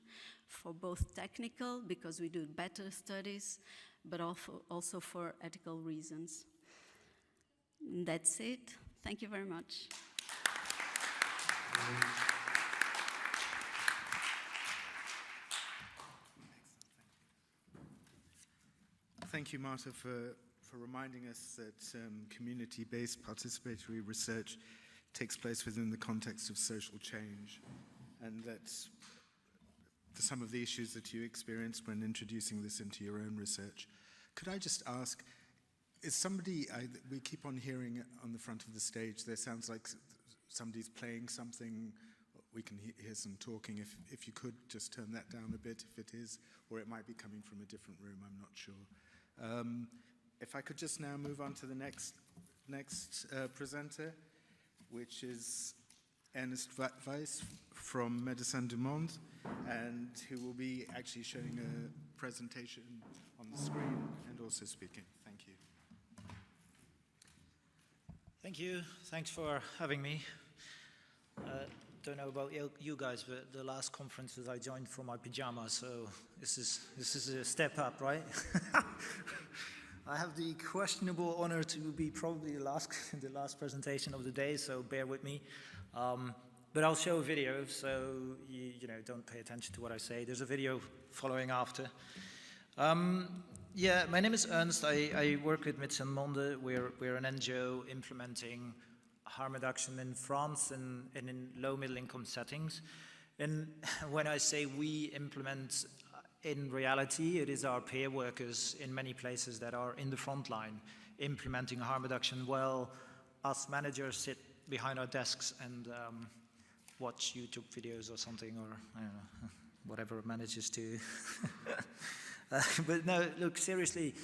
for both technical, because we do better studies, but also for ethical reasons. That's it. Thank you very much. Thank you, Marta, for reminding us that community-based participatory research takes place within the context of social change, and that some of the issues that you experienced when introducing this into your own research. Could I just ask, is somebody, we keep on hearing on the front of the stage, there sounds like somebody's playing something, we can hear some talking. If you could just turn that down a bit, if it is, or it might be coming from a different room, I'm not sure. If I could just now move on to the next presenter, which is Ernst Weiss from Médecins du Monde, and who will be actually showing a presentation on the screen and also speaking. Thank you. Thank you. Thanks for having me. Don't know about you guys, but the last conferences I joined from my pajamas, so this is a step up, right? I have the questionable honor to be probably the last presentation of the day, so bear with me. But I'll show a video, so you know, don't pay attention to what I say. There's a video following after. Yeah, my name is Ernst. I work with Médecins du Monde. We're an NGO implementing harm reduction in France and in low middle income settings. And when I say we implement, in reality, it is our peer workers in many places that are in the front line implementing harm reduction, while us managers sit behind our desks and watch YouTube videos or something, or I don't know, whatever manages to. But no, look, seriously,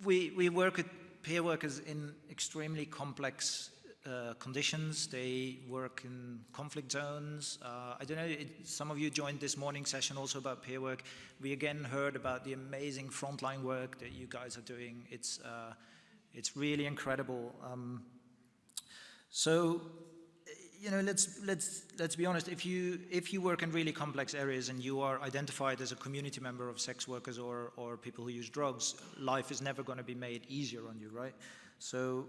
we work with peer workers in extremely complex conditions. They work in conflict zones. I don't know, some of you joined this morning session also about peer work. We again heard about the amazing frontline work that you guys are doing. It's really incredible. So, you know, let's be honest. If you work in really complex areas and you are identified as a community member of sex workers or people who use drugs, life is never going to be made easier on you, right? So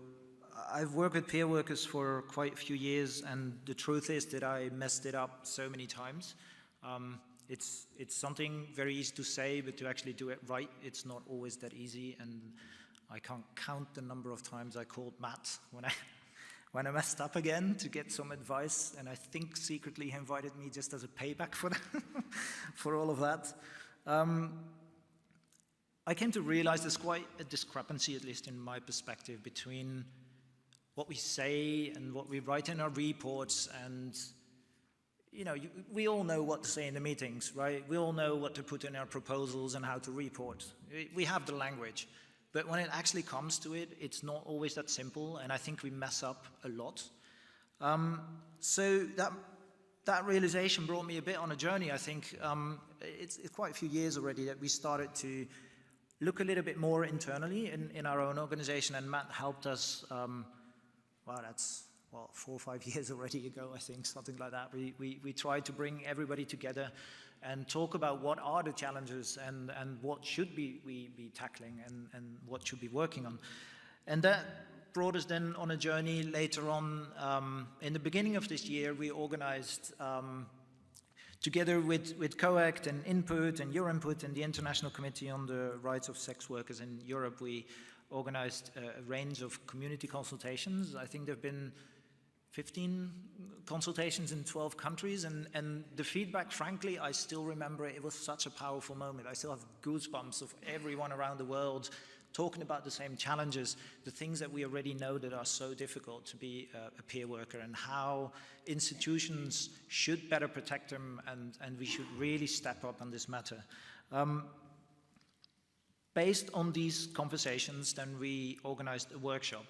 I've worked with peer workers for quite a few years, and the truth is that I messed it up so many times. It's something very easy to say, but to actually do it right, it's not always that easy. And I can't count the number of times I called Matt when I messed up again to get some advice, and I think secretly he invited me just as a payback for that, for all of that. I came to realize there's quite a discrepancy, at least in my perspective, between what we say and what we write in our reports. And you know, we all know what to say in the meetings, right? We all know what to put in our proposals and how to report. We have the language. But when it actually comes to it, it's not always that simple, and I think we mess up a lot. So that realization brought me a bit on a journey. I think it's quite a few years already that we started to look a little bit more internally in our own organization, and Matt helped us. Wow, that's 4 or 5 years already ago, I think, something like that. We tried to bring everybody together and talk about what are the challenges and what should we be tackling and what should be working on. And that brought us then on a journey later on. In the beginning of this year, we organized, together with COACT and EuroNPUD and EuroNPUD and the International Committee on the Rights of Sex Workers in Europe, we organized a range of community consultations. I think there have been 15 consultations in 12 countries, and the feedback, frankly, I still remember it. It was such a powerful moment. I still have goosebumps of everyone around the world talking about the same challenges, the things that we already know that are so difficult to be a peer worker, and how institutions should better protect them, and we should really step up on this matter. Based on these conversations, then we organized a workshop.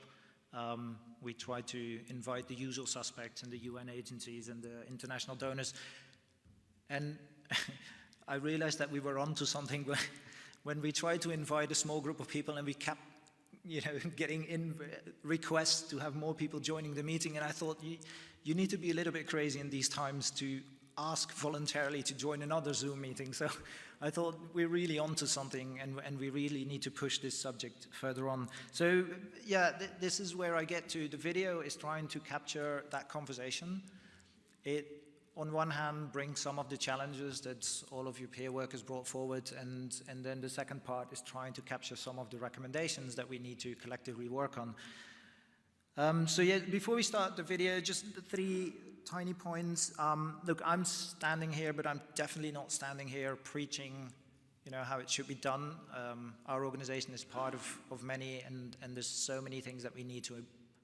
We tried to invite the usual suspects and the UN agencies and the international donors. And I realized that we were onto something when we tried to invite a small group of people, and we kept, you know, getting in requests to have more people joining the meeting. And I thought, you need to be a little bit crazy in these times to ask voluntarily to join another Zoom meeting. So I thought we're really onto something, and we really need to push this subject further on. So yeah, this is where I get to. The video is trying to capture that conversation. It, on one hand, brings some of the challenges that all of you peer workers brought forward, and then the second part is trying to capture some of the recommendations that we need to collectively work on. So yeah, before we start the video, just 3 tiny points. Look, I'm standing here, but I'm definitely not standing here preaching, you know, how it should be done. Our organization is part of many, and there's so many things that we need to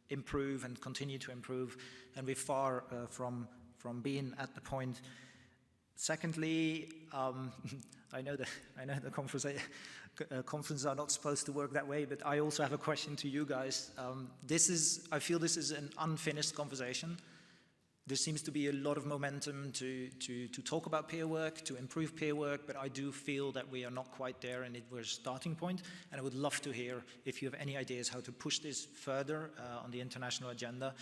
improve and continue to improve, and we're far from being at the point. Secondly, I know the conferences are not supposed to work that way, but I also have a question to you guys. I feel this is an unfinished conversation. There seems to be a lot of momentum to talk about peer work, to improve peer work, but I do feel that we are not quite there and we're a starting point. And I would love to hear if you have any ideas how to push this further on the international agenda.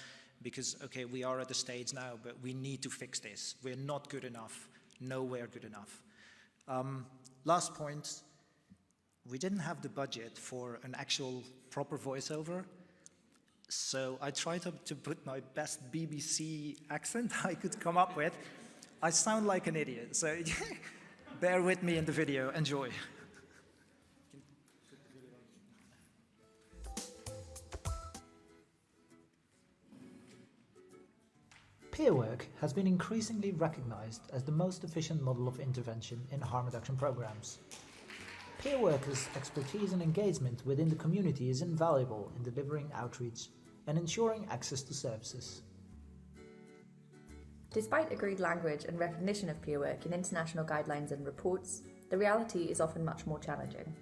Because, okay, we are at the stage now, but we need to fix this. We're not good enough, nowhere good enough. Last point, we didn't have the budget for an actual proper voiceover. So I tried to put my best BBC accent I could come up with. I sound like an idiot, so bear with me in the video. Enjoy. Peer work has been increasingly recognized as the most efficient model of intervention in harm reduction programs. Peer workers' expertise and engagement within the community is invaluable in delivering outreach and ensuring access to services. Despite agreed language and recognition of peer work in international guidelines and reports, the reality is often much more challenging.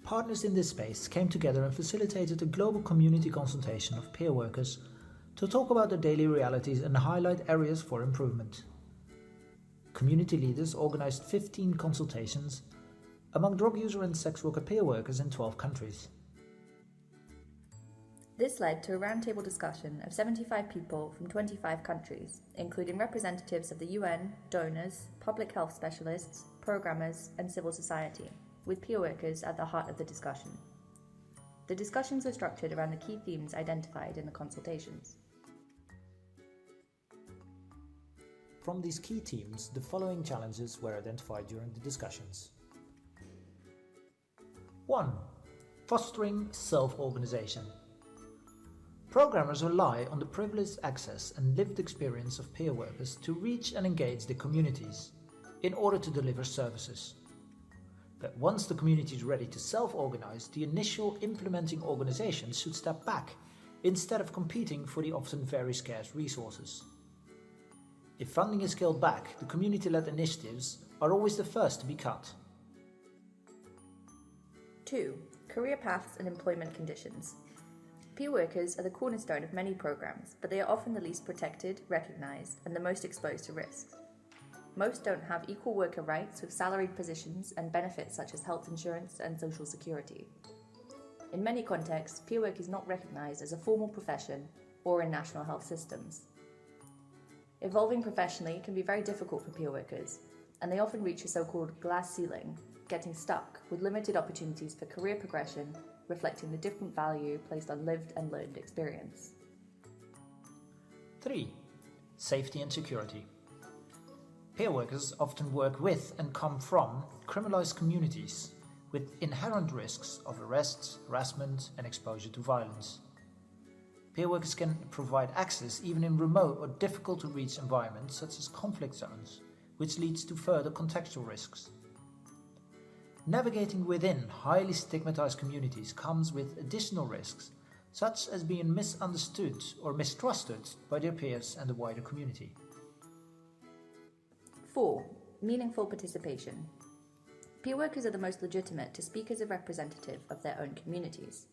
Partners in this space came together and facilitated a global community consultation of peer workers to talk about their daily realities and highlight areas for improvement. Community leaders organized 15 consultations among drug user and sex worker peer workers in 12 countries. This led to a roundtable discussion of 75 people from 25 countries, including representatives of the UN, donors, public health specialists, programmers, and civil society, with peer workers at the heart of the discussion. The discussions were structured around the key themes identified in the consultations. From these key themes, the following challenges were identified during the discussions. 1. Fostering self-organization. Programmers rely on the privileged access and lived experience of peer workers to reach and engage the communities in order to deliver services. But once the community is ready to self-organize, the initial implementing organizations should step back instead of competing for the often very scarce resources. If funding is scaled back, the community-led initiatives are always the first to be cut. 2. Career paths and employment conditions. Peer workers are the cornerstone of many programs, but they are often the least protected, recognized, and the most exposed to risks. Most don't have equal worker rights with salaried positions and benefits such as health insurance and social security. In many contexts, peer work is not recognized as a formal profession or in national health systems. Evolving professionally can be very difficult for peer workers, and they often reach a so-called glass ceiling, getting stuck with limited opportunities for career progression, reflecting the different value placed on lived and learned experience. 3. Safety and security. Peer workers often work with and come from criminalized communities with inherent risks of arrests, harassment, and exposure to violence. Peer workers can provide access even in remote or difficult to reach environments such as conflict zones, which leads to further contextual risks. Navigating within highly stigmatized communities comes with additional risks, such as being misunderstood or mistrusted by their peers and the wider community. 4. Meaningful participation. Peer workers are the most legitimate to speak as a representative of their own communities.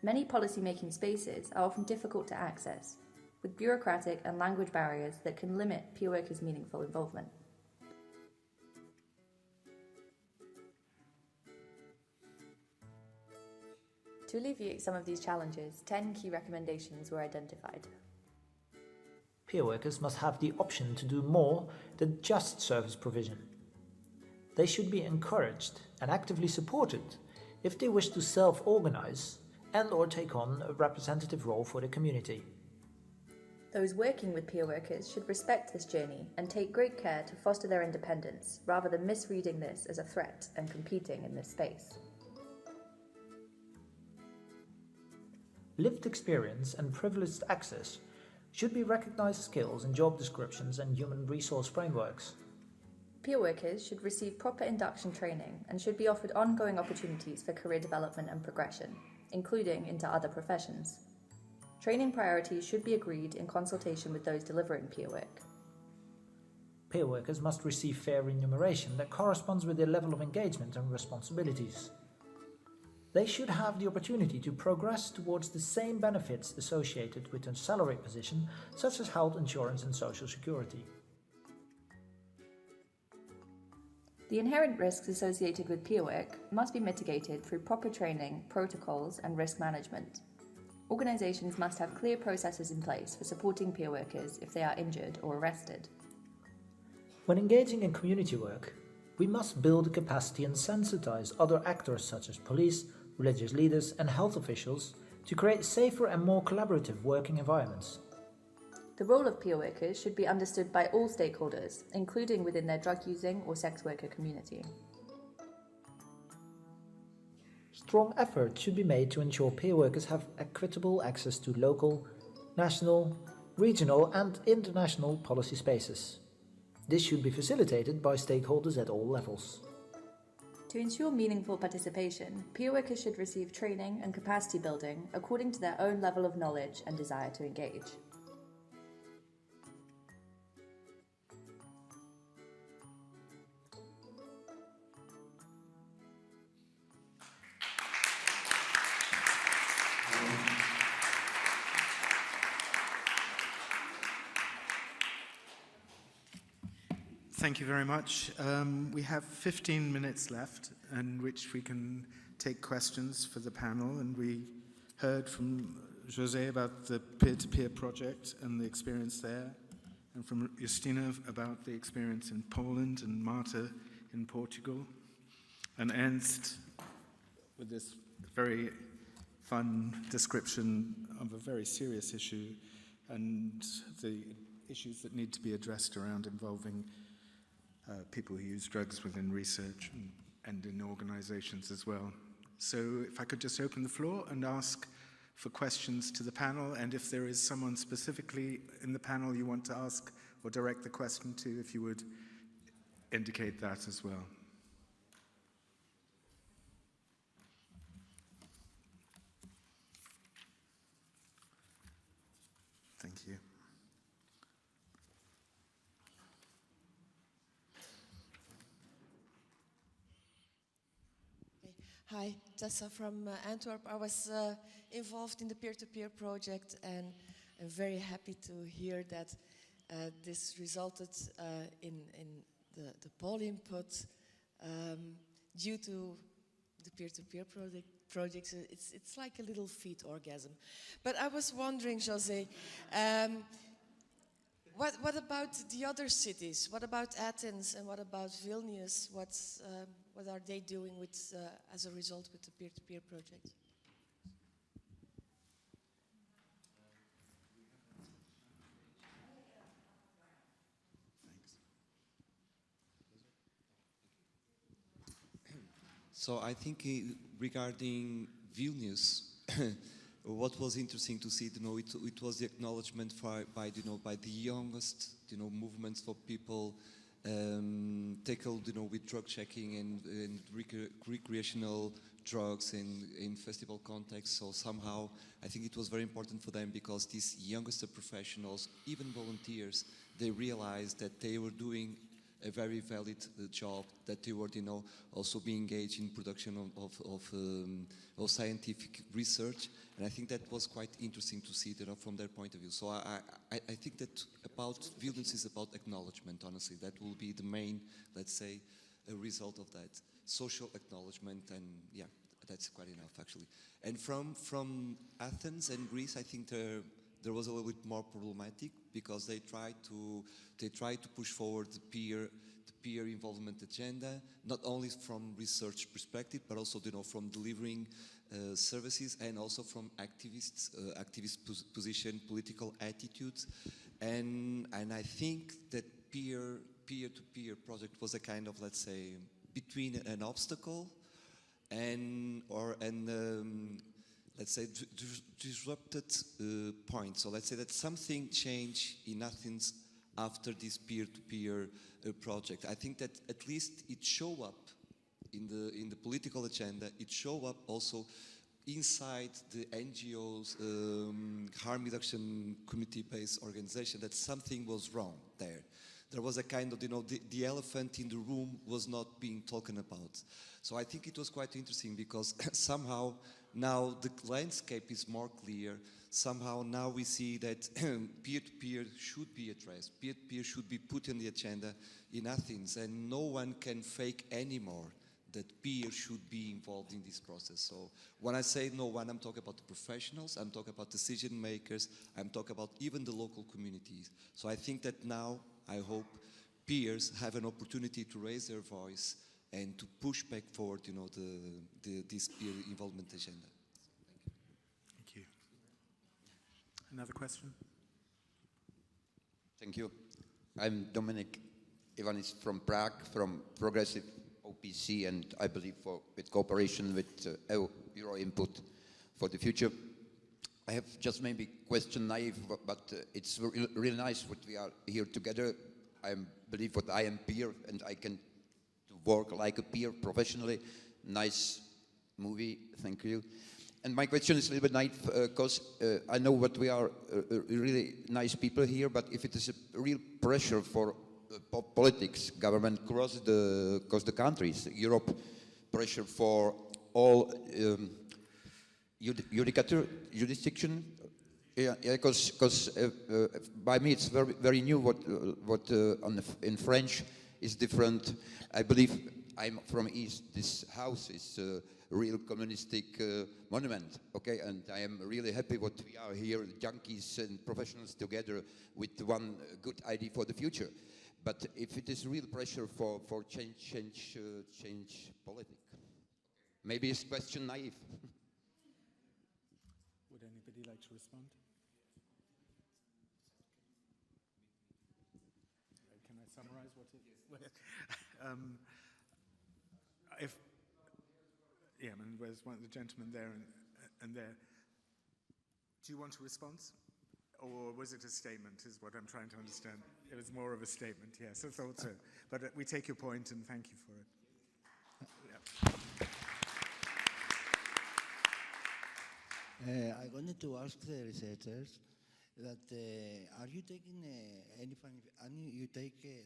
Many policy-making spaces are often difficult to access, with bureaucratic and language barriers that can limit peer workers' meaningful involvement. To alleviate some of these challenges, 10 key recommendations were identified. Peer workers must have the option to do more than just service provision. They should be encouraged and actively supported if they wish to self-organize and/or take on a representative role for the community. Those working with peer workers should respect this journey and take great care to foster their independence, rather than misreading this as a threat and competing in this space. Lived experience and privileged access should be recognized skills in job descriptions and human resource frameworks. Peer workers should receive proper induction training and should be offered ongoing opportunities for career development and progression, including into other professions. Training priorities should be agreed in consultation with those delivering peer work. Peer workers must receive fair remuneration that corresponds with their level of engagement and responsibilities. They should have the opportunity to progress towards the same benefits associated with a salaried position, such as health insurance and social security. The inherent risks associated with peer work must be mitigated through proper training, protocols, and risk management. Organisations must have clear processes in place for supporting peer workers if they are injured or arrested. When engaging in community work, we must build the capacity and sensitise other actors such as police, religious leaders and health officials to create safer and more collaborative working environments. The role of peer workers should be understood by all stakeholders, including within their drug using or sex worker community. Strong effort should be made to ensure peer workers have equitable access to local, national, regional and international policy spaces. This should be facilitated by stakeholders at all levels. To ensure meaningful participation, peer workers should receive training and capacity building according to their own level of knowledge and desire to engage. Thank you very much. We have 15 minutes left in which we can take questions for the panel, and we heard from José about the Peer2Peer Project and the experience there, and from Justyna about the experience in Poland, and Marta in Portugal, and Ernst with this very fun description of a very serious issue and the issues that need to be addressed around involving people who use drugs within research and in organizations as well. So if I could just open the floor and ask for questions to the panel, and if there is someone specifically in the panel you want to ask or direct the question to, if you would indicate that as well. Thank you. Hi, Tessa from Antwerp. I was involved in the Peer2Peer project, and I'm very happy to hear that this resulted in the poll input due to the Peer2Peer project. It's like a little feet orgasm. But I was wondering, José, what about the other cities? What about Athens and what about Vilnius? What are they doing with, as a result with the Peer2Peer project? So I think regarding Vilnius, what was interesting to see, it was the acknowledgement by the youngest, movements for people tackled, with drug checking and recreational drugs in festival context. So somehow I think it was very important for them, because these youngest professionals, even volunteers, they realized that they were doing a very valid job, that they were, also being engaged in production of scientific research. And I think that was quite interesting to see, from their point of view. So I think that about Vilnius is about acknowledgement, honestly. That will be the main, let's say, result of that. Social acknowledgement, and yeah, that's quite enough, actually. And from Athens and Greece, I think there was a little bit more problematic, because they tried to push forward the peer involvement agenda, not only from research perspective, but also from delivering services, and also from activist position, political attitudes, and I think that peer-to-peer project was a kind of, let's say, between an obstacle and let's say, disrupted point. So let's say that something changed in Athens after this peer-to-peer project. I think that at least it showed up in the political agenda. It showed up also inside the NGOs, harm reduction community-based organization, that something was wrong there. there was a kind of, the elephant in the room was not being talked about. So I think it was quite interesting because somehow now the landscape is more clear. Somehow now we see that peer-to-peer should be addressed. Peer-to-peer should be put on the agenda in Athens, and no one can fake anymore that peer should be involved in this process. So when I say no one, I'm talking about the professionals, I'm talking about decision makers, I'm talking about even the local communities. So I think that now, I hope, peers have an opportunity to raise their voice and to push back forward, this peer involvement agenda. Thank you. Another question? Thank you. I'm Dominic Ivanis from Prague, from Progressive OPC, and I believe with cooperation with EuroNPUD for the future. I have just maybe question naive, but it's really nice what we are here together. I believe what I am peer, and I can work like a peer professionally. Nice movie, thank you. And my question is a little bit naive, because I know what we are really nice people here, but if it is a real pressure for politics, government across the countries, Europe, pressure for all jurisdiction, because by me it's very new what in French is different. I believe I'm from East. This house is a real communistic monument, okay? And I am really happy what we are here, junkies and professionals together with one good idea for the future. But if it is real pressure for change politics, maybe it's question naive. Would anybody like to respond? Can I summarize what it is? There's one of the gentlemen there and there. Do you want a response? Or was it a statement, is what I'm trying to understand. It was more of a statement, yes, I thought so. But we take your point and thank you for it. Yeah. I wanted to ask the researchers that are you taking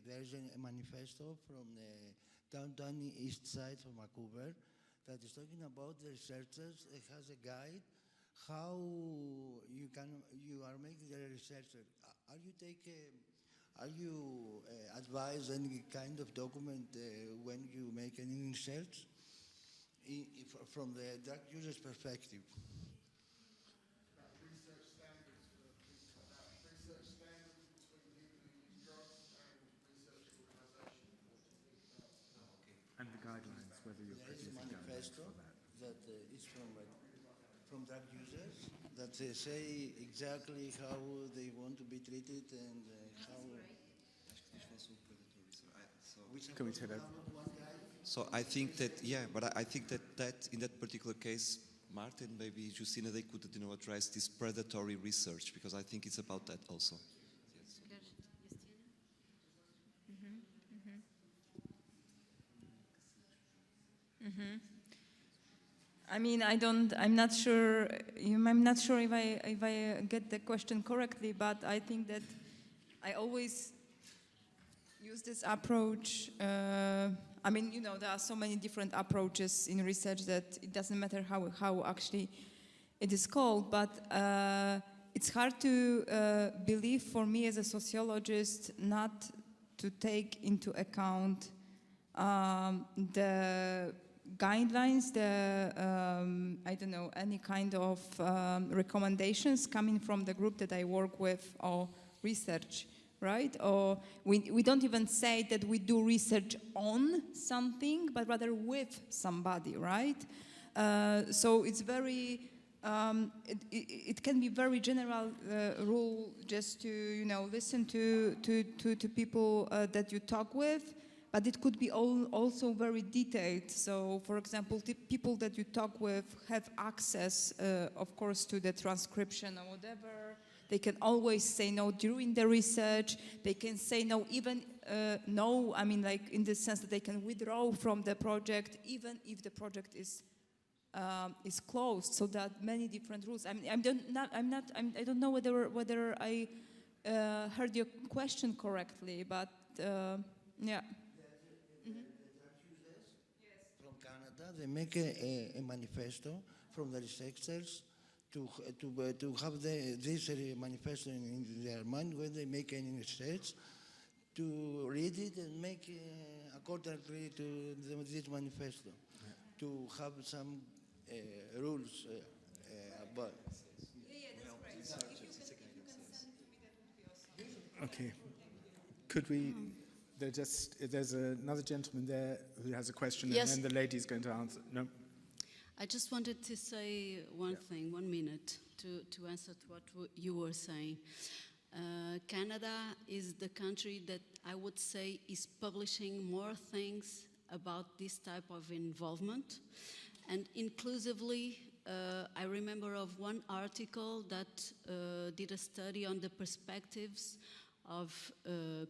there's a manifesto from the downtown east side of Vancouver that is talking about the researchers. It has a guide how you are making the research. Are you advise any kind of document when you make any research from the drug user's perspective? Research standards between people who use drugs and research organisations. And the guidelines, whether you're producing guidelines for that. Is from drug users that they say exactly how they want to be treated and how. Can we take that? So I think that, I think that in that particular case, Marta and maybe Justyna, they could address this predatory research, because I think it's about that also. Yes. I mean, I'm not sure if I get the question correctly, but I think that I always use this approach. I mean, there are so many different approaches in research that it doesn't matter how actually it is called, but it's hard to believe for me as a sociologist not to take into account the guidelines, I don't know, any kind of recommendations coming from the group that I work with or research, right? Or we don't even say that we do research on something, but rather with somebody, right? So it's very, it can be very general rule just to, listen to people that you talk with. But it could be also very detailed. So, for example, the people that you talk with have access, of course, to the transcription or whatever. They can always say no during the research. They can say no, even no, I mean, like in the sense that they can withdraw from the project, even if the project is closed. So that many different rules. I mean, I don't know whether I heard your question correctly, but Yeah. From Canada, they make a manifesto from the researchers to have this manifesto in their mind when they make any research, to read it and make accordingly to this manifesto, to have some rules about. Okay. Could we, there's another gentleman there who has a question, Yes. and then the lady's going to answer. No? I just wanted to say one thing, 1 minute, to answer to what you were saying. Canada is the country that I would say is publishing more things about this type of involvement. And inclusively, I remember of one article that did a study on the perspectives of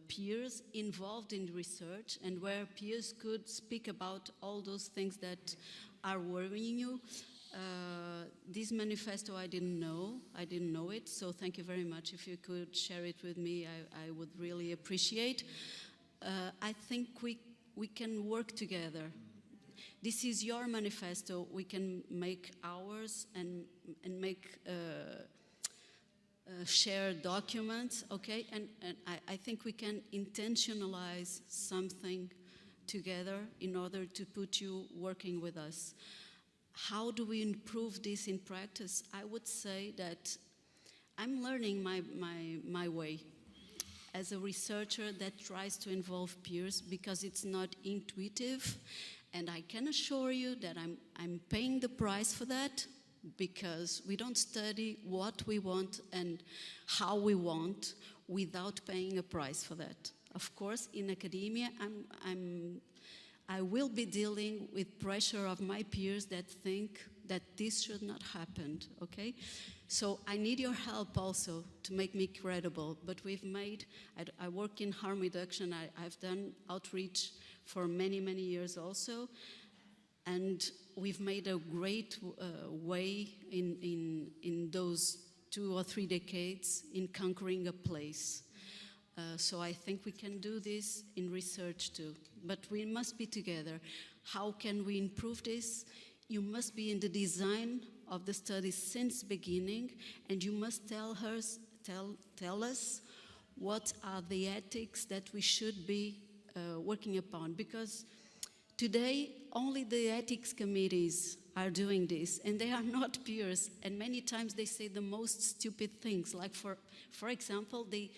peers involved in research, and where peers could speak about all those things that are worrying you. This manifesto I didn't know it, so thank you very much. If you could share it with me, I would really appreciate. I think we can work together. This is your manifesto, we can make ours and make share documents, okay? And I think we can intentionalize something together in order to put you working with us. How do we improve this in practice? I would say that I'm learning my way as a researcher that tries to involve peers, because it's not intuitive, and I can assure you that I'm paying the price for that, because we don't study what we want and how we want without paying a price for that. Of course, in academia, I will be dealing with pressure of my peers that think that this should not happen, okay? So I need your help also to make me credible, but I work in harm reduction, I've done outreach for many, many years also, and we've made a great way in those 2 or 3 decades in conquering a place. So I think we can do this in research too, but we must be together. How can we improve this? You must be in the design of the studies since beginning, and you must tell us what are the ethics that we should be working upon, because today only the ethics committees are doing this, and they are not peers, and many times they say the most stupid things, like for example, they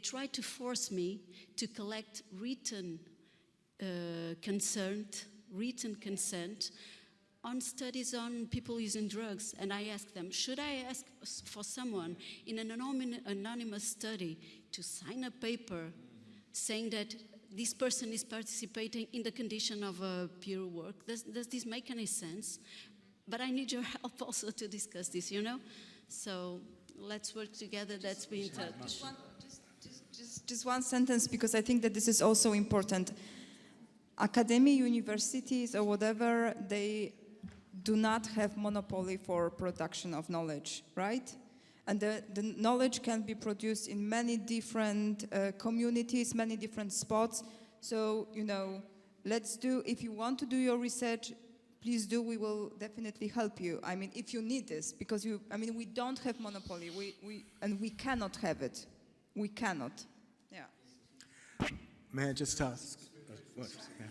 try to force me to collect written consent on studies on people using drugs, and I ask them, should I ask for someone in an anonymous study to sign a paper saying that this person is participating in the condition of peer work? Does this make any sense? But I need your help also to discuss this, you know? So let's work together, let's be in touch. Just one sentence, because I think that this is also important. Academy, universities, or whatever, they do not have monopoly for production of knowledge, right? And the knowledge can be produced in many different communities, many different spots. So, you know, if you want to do your research, please do, we will definitely help you. I mean, if you need this, because we don't have monopoly, and we cannot have it. We cannot, yeah. May I just ask? What? Yeah.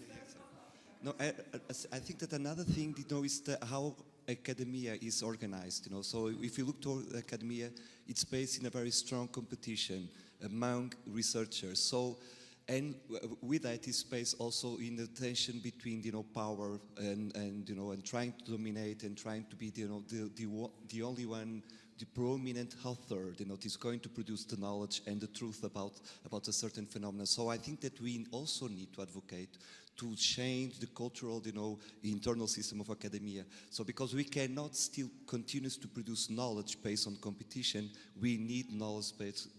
No, I think that another thing, you know, is how academia is organized, you know. So if you look toward academia, it's based in a very strong competition among researchers. So, and with that is based also in the tension between, you know, power and you know, and trying to dominate and trying to be, you know, the only one, the prominent author, you know, is going to produce the knowledge and the truth about a certain phenomenon. So I think that we also need to advocate to change the cultural, you know, internal system of academia. So because we cannot still continue to produce knowledge based on competition, we need knowledge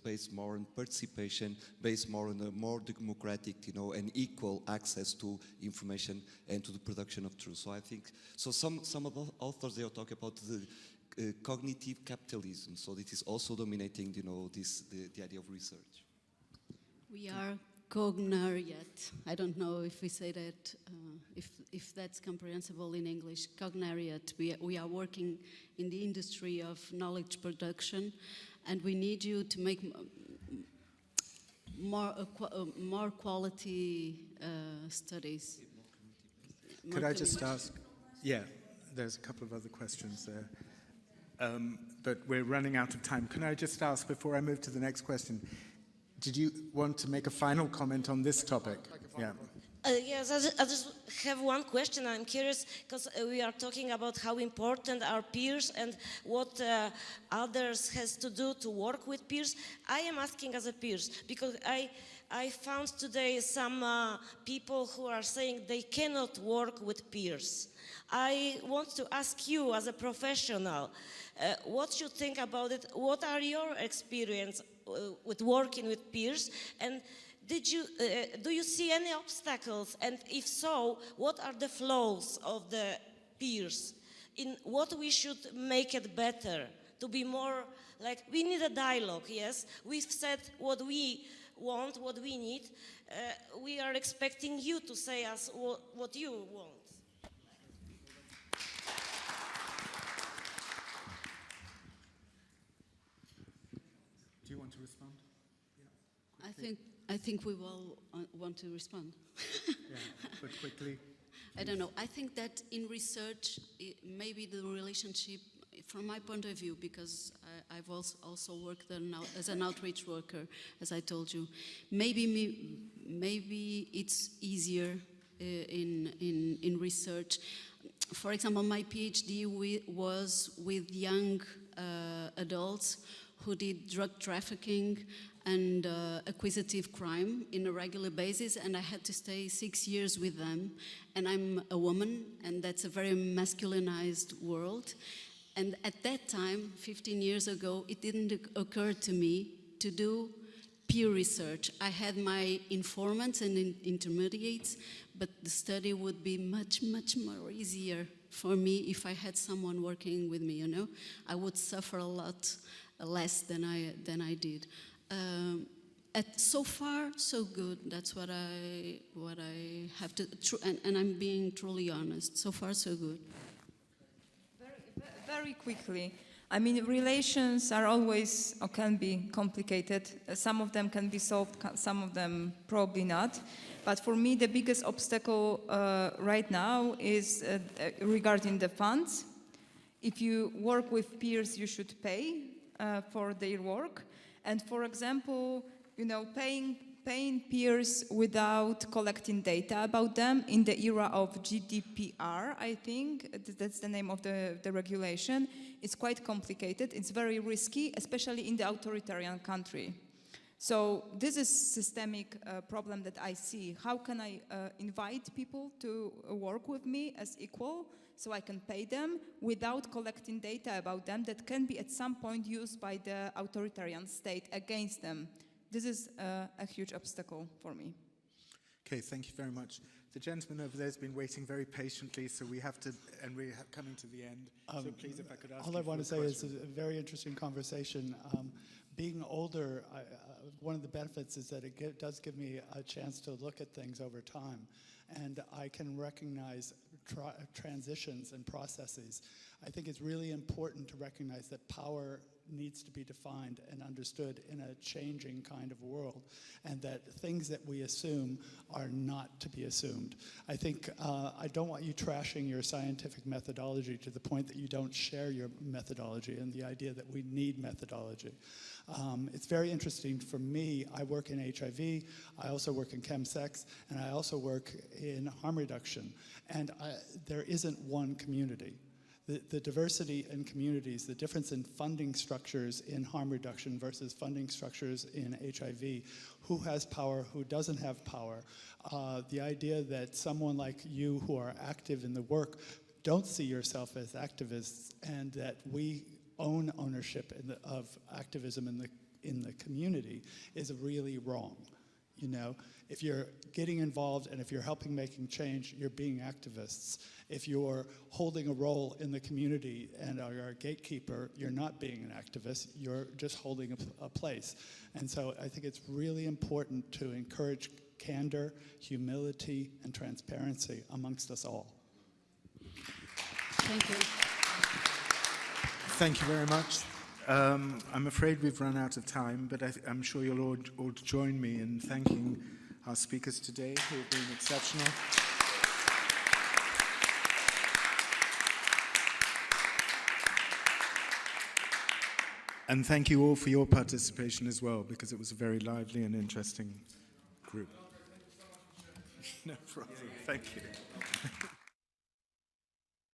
based more on participation, based more on a more democratic, you know, and equal access to information and to the production of truth. So I think, so some of the authors, they are talking about the cognitive capitalism. So it is also dominating, you know, the idea of research. We are cognariate. I don't know if we say that, if that's comprehensible in English. Cognariate. We are working in the industry of knowledge production, and we need you to make more quality studies. Could I just ask? Yeah, there's a couple of other questions there. But we're running out of time. Can I just ask, before I move to the next question, did you want to make a final comment on this topic? Yeah. Yes, I just have one question. I'm curious because we are talking about how important are peers and what others has to do to work with peers. I am asking as a peers because I found today some people who are saying they cannot work with peers. I want to ask you as a professional, what you think about it? What are your experience with working with peers? And do you see any obstacles? And if so, what are the flaws of the peers? In what we should make it better to be more like, we need a dialogue, yes? We've said what we want, what we need. We are expecting you to say us what you want. Do you want to respond? Yeah. I think we will want to respond. Yeah, but quickly. I don't know. I think that in research, maybe the relationship, from my point of view, because I've also worked as an outreach worker, as I told you, maybe it's easier in research. For example, my PhD was with young adults who did drug trafficking and acquisitive crime in a regular basis, and I had to stay 6 years with them. And I'm a woman, and that's a very masculinized world. And at that time, 15 years ago, it didn't occur to me to do peer research. I had my informants and intermediates, but the study would be much, much more easier for me if I had someone working with me, you know? I would suffer a lot less than I did. So far, so good. That's what I have to, and I'm being truly honest. So far, so good. Very quickly. I mean, relations are always, or can be complicated. Some of them can be solved, some of them probably not. But for me, the biggest obstacle right now is regarding the funds. If you work with peers, you should pay for their work. And for example, you know, paying peers without collecting data about them in the era of GDPR, I think, that's the name of the regulation, it's quite complicated. It's very risky, especially in the authoritarian country. So this is a systemic problem that I see. How can I invite people to work with me as equal so I can pay them without collecting data about them that can be at some point used by the authoritarian state against them? This is a huge obstacle for me. Okay, thank you very much. The gentleman over there has been waiting very patiently, so we have to, and we're coming to the end. So please, if I could ask all I want to say is a very interesting conversation. Being older, one of the benefits is that it does give me a chance to look at things over time, and I can recognize transitions and processes. I think it's really important to recognize that power needs to be defined and understood in a changing kind of world, and that things that we assume are not to be assumed. I think I don't want you trashing your scientific methodology to the point that you don't share your methodology and the idea that we need methodology. It's very interesting for me. I work in HIV, I also work in chemsex, and I also work in harm reduction, and there isn't one community. The diversity in communities, the difference in funding structures in harm reduction versus funding structures in HIV, who has power, who doesn't have power, the idea that someone like you who are active in the work don't see yourself as activists, and that we own ownership of activism in the community is really wrong. You know, if you're getting involved and if you're helping making change, you're being activists. If you're holding a role in the community and are a gatekeeper, you're not being an activist, you're just holding a place. And so I think it's really important to encourage candor, humility, and transparency amongst us all. Thank you. Thank you very much. I'm afraid we've run out of time, but I'm sure you'll all join me in thanking our speakers today, who have been exceptional. And thank you all for your participation as well, because it was a very lively and interesting group. No problem. Thank you.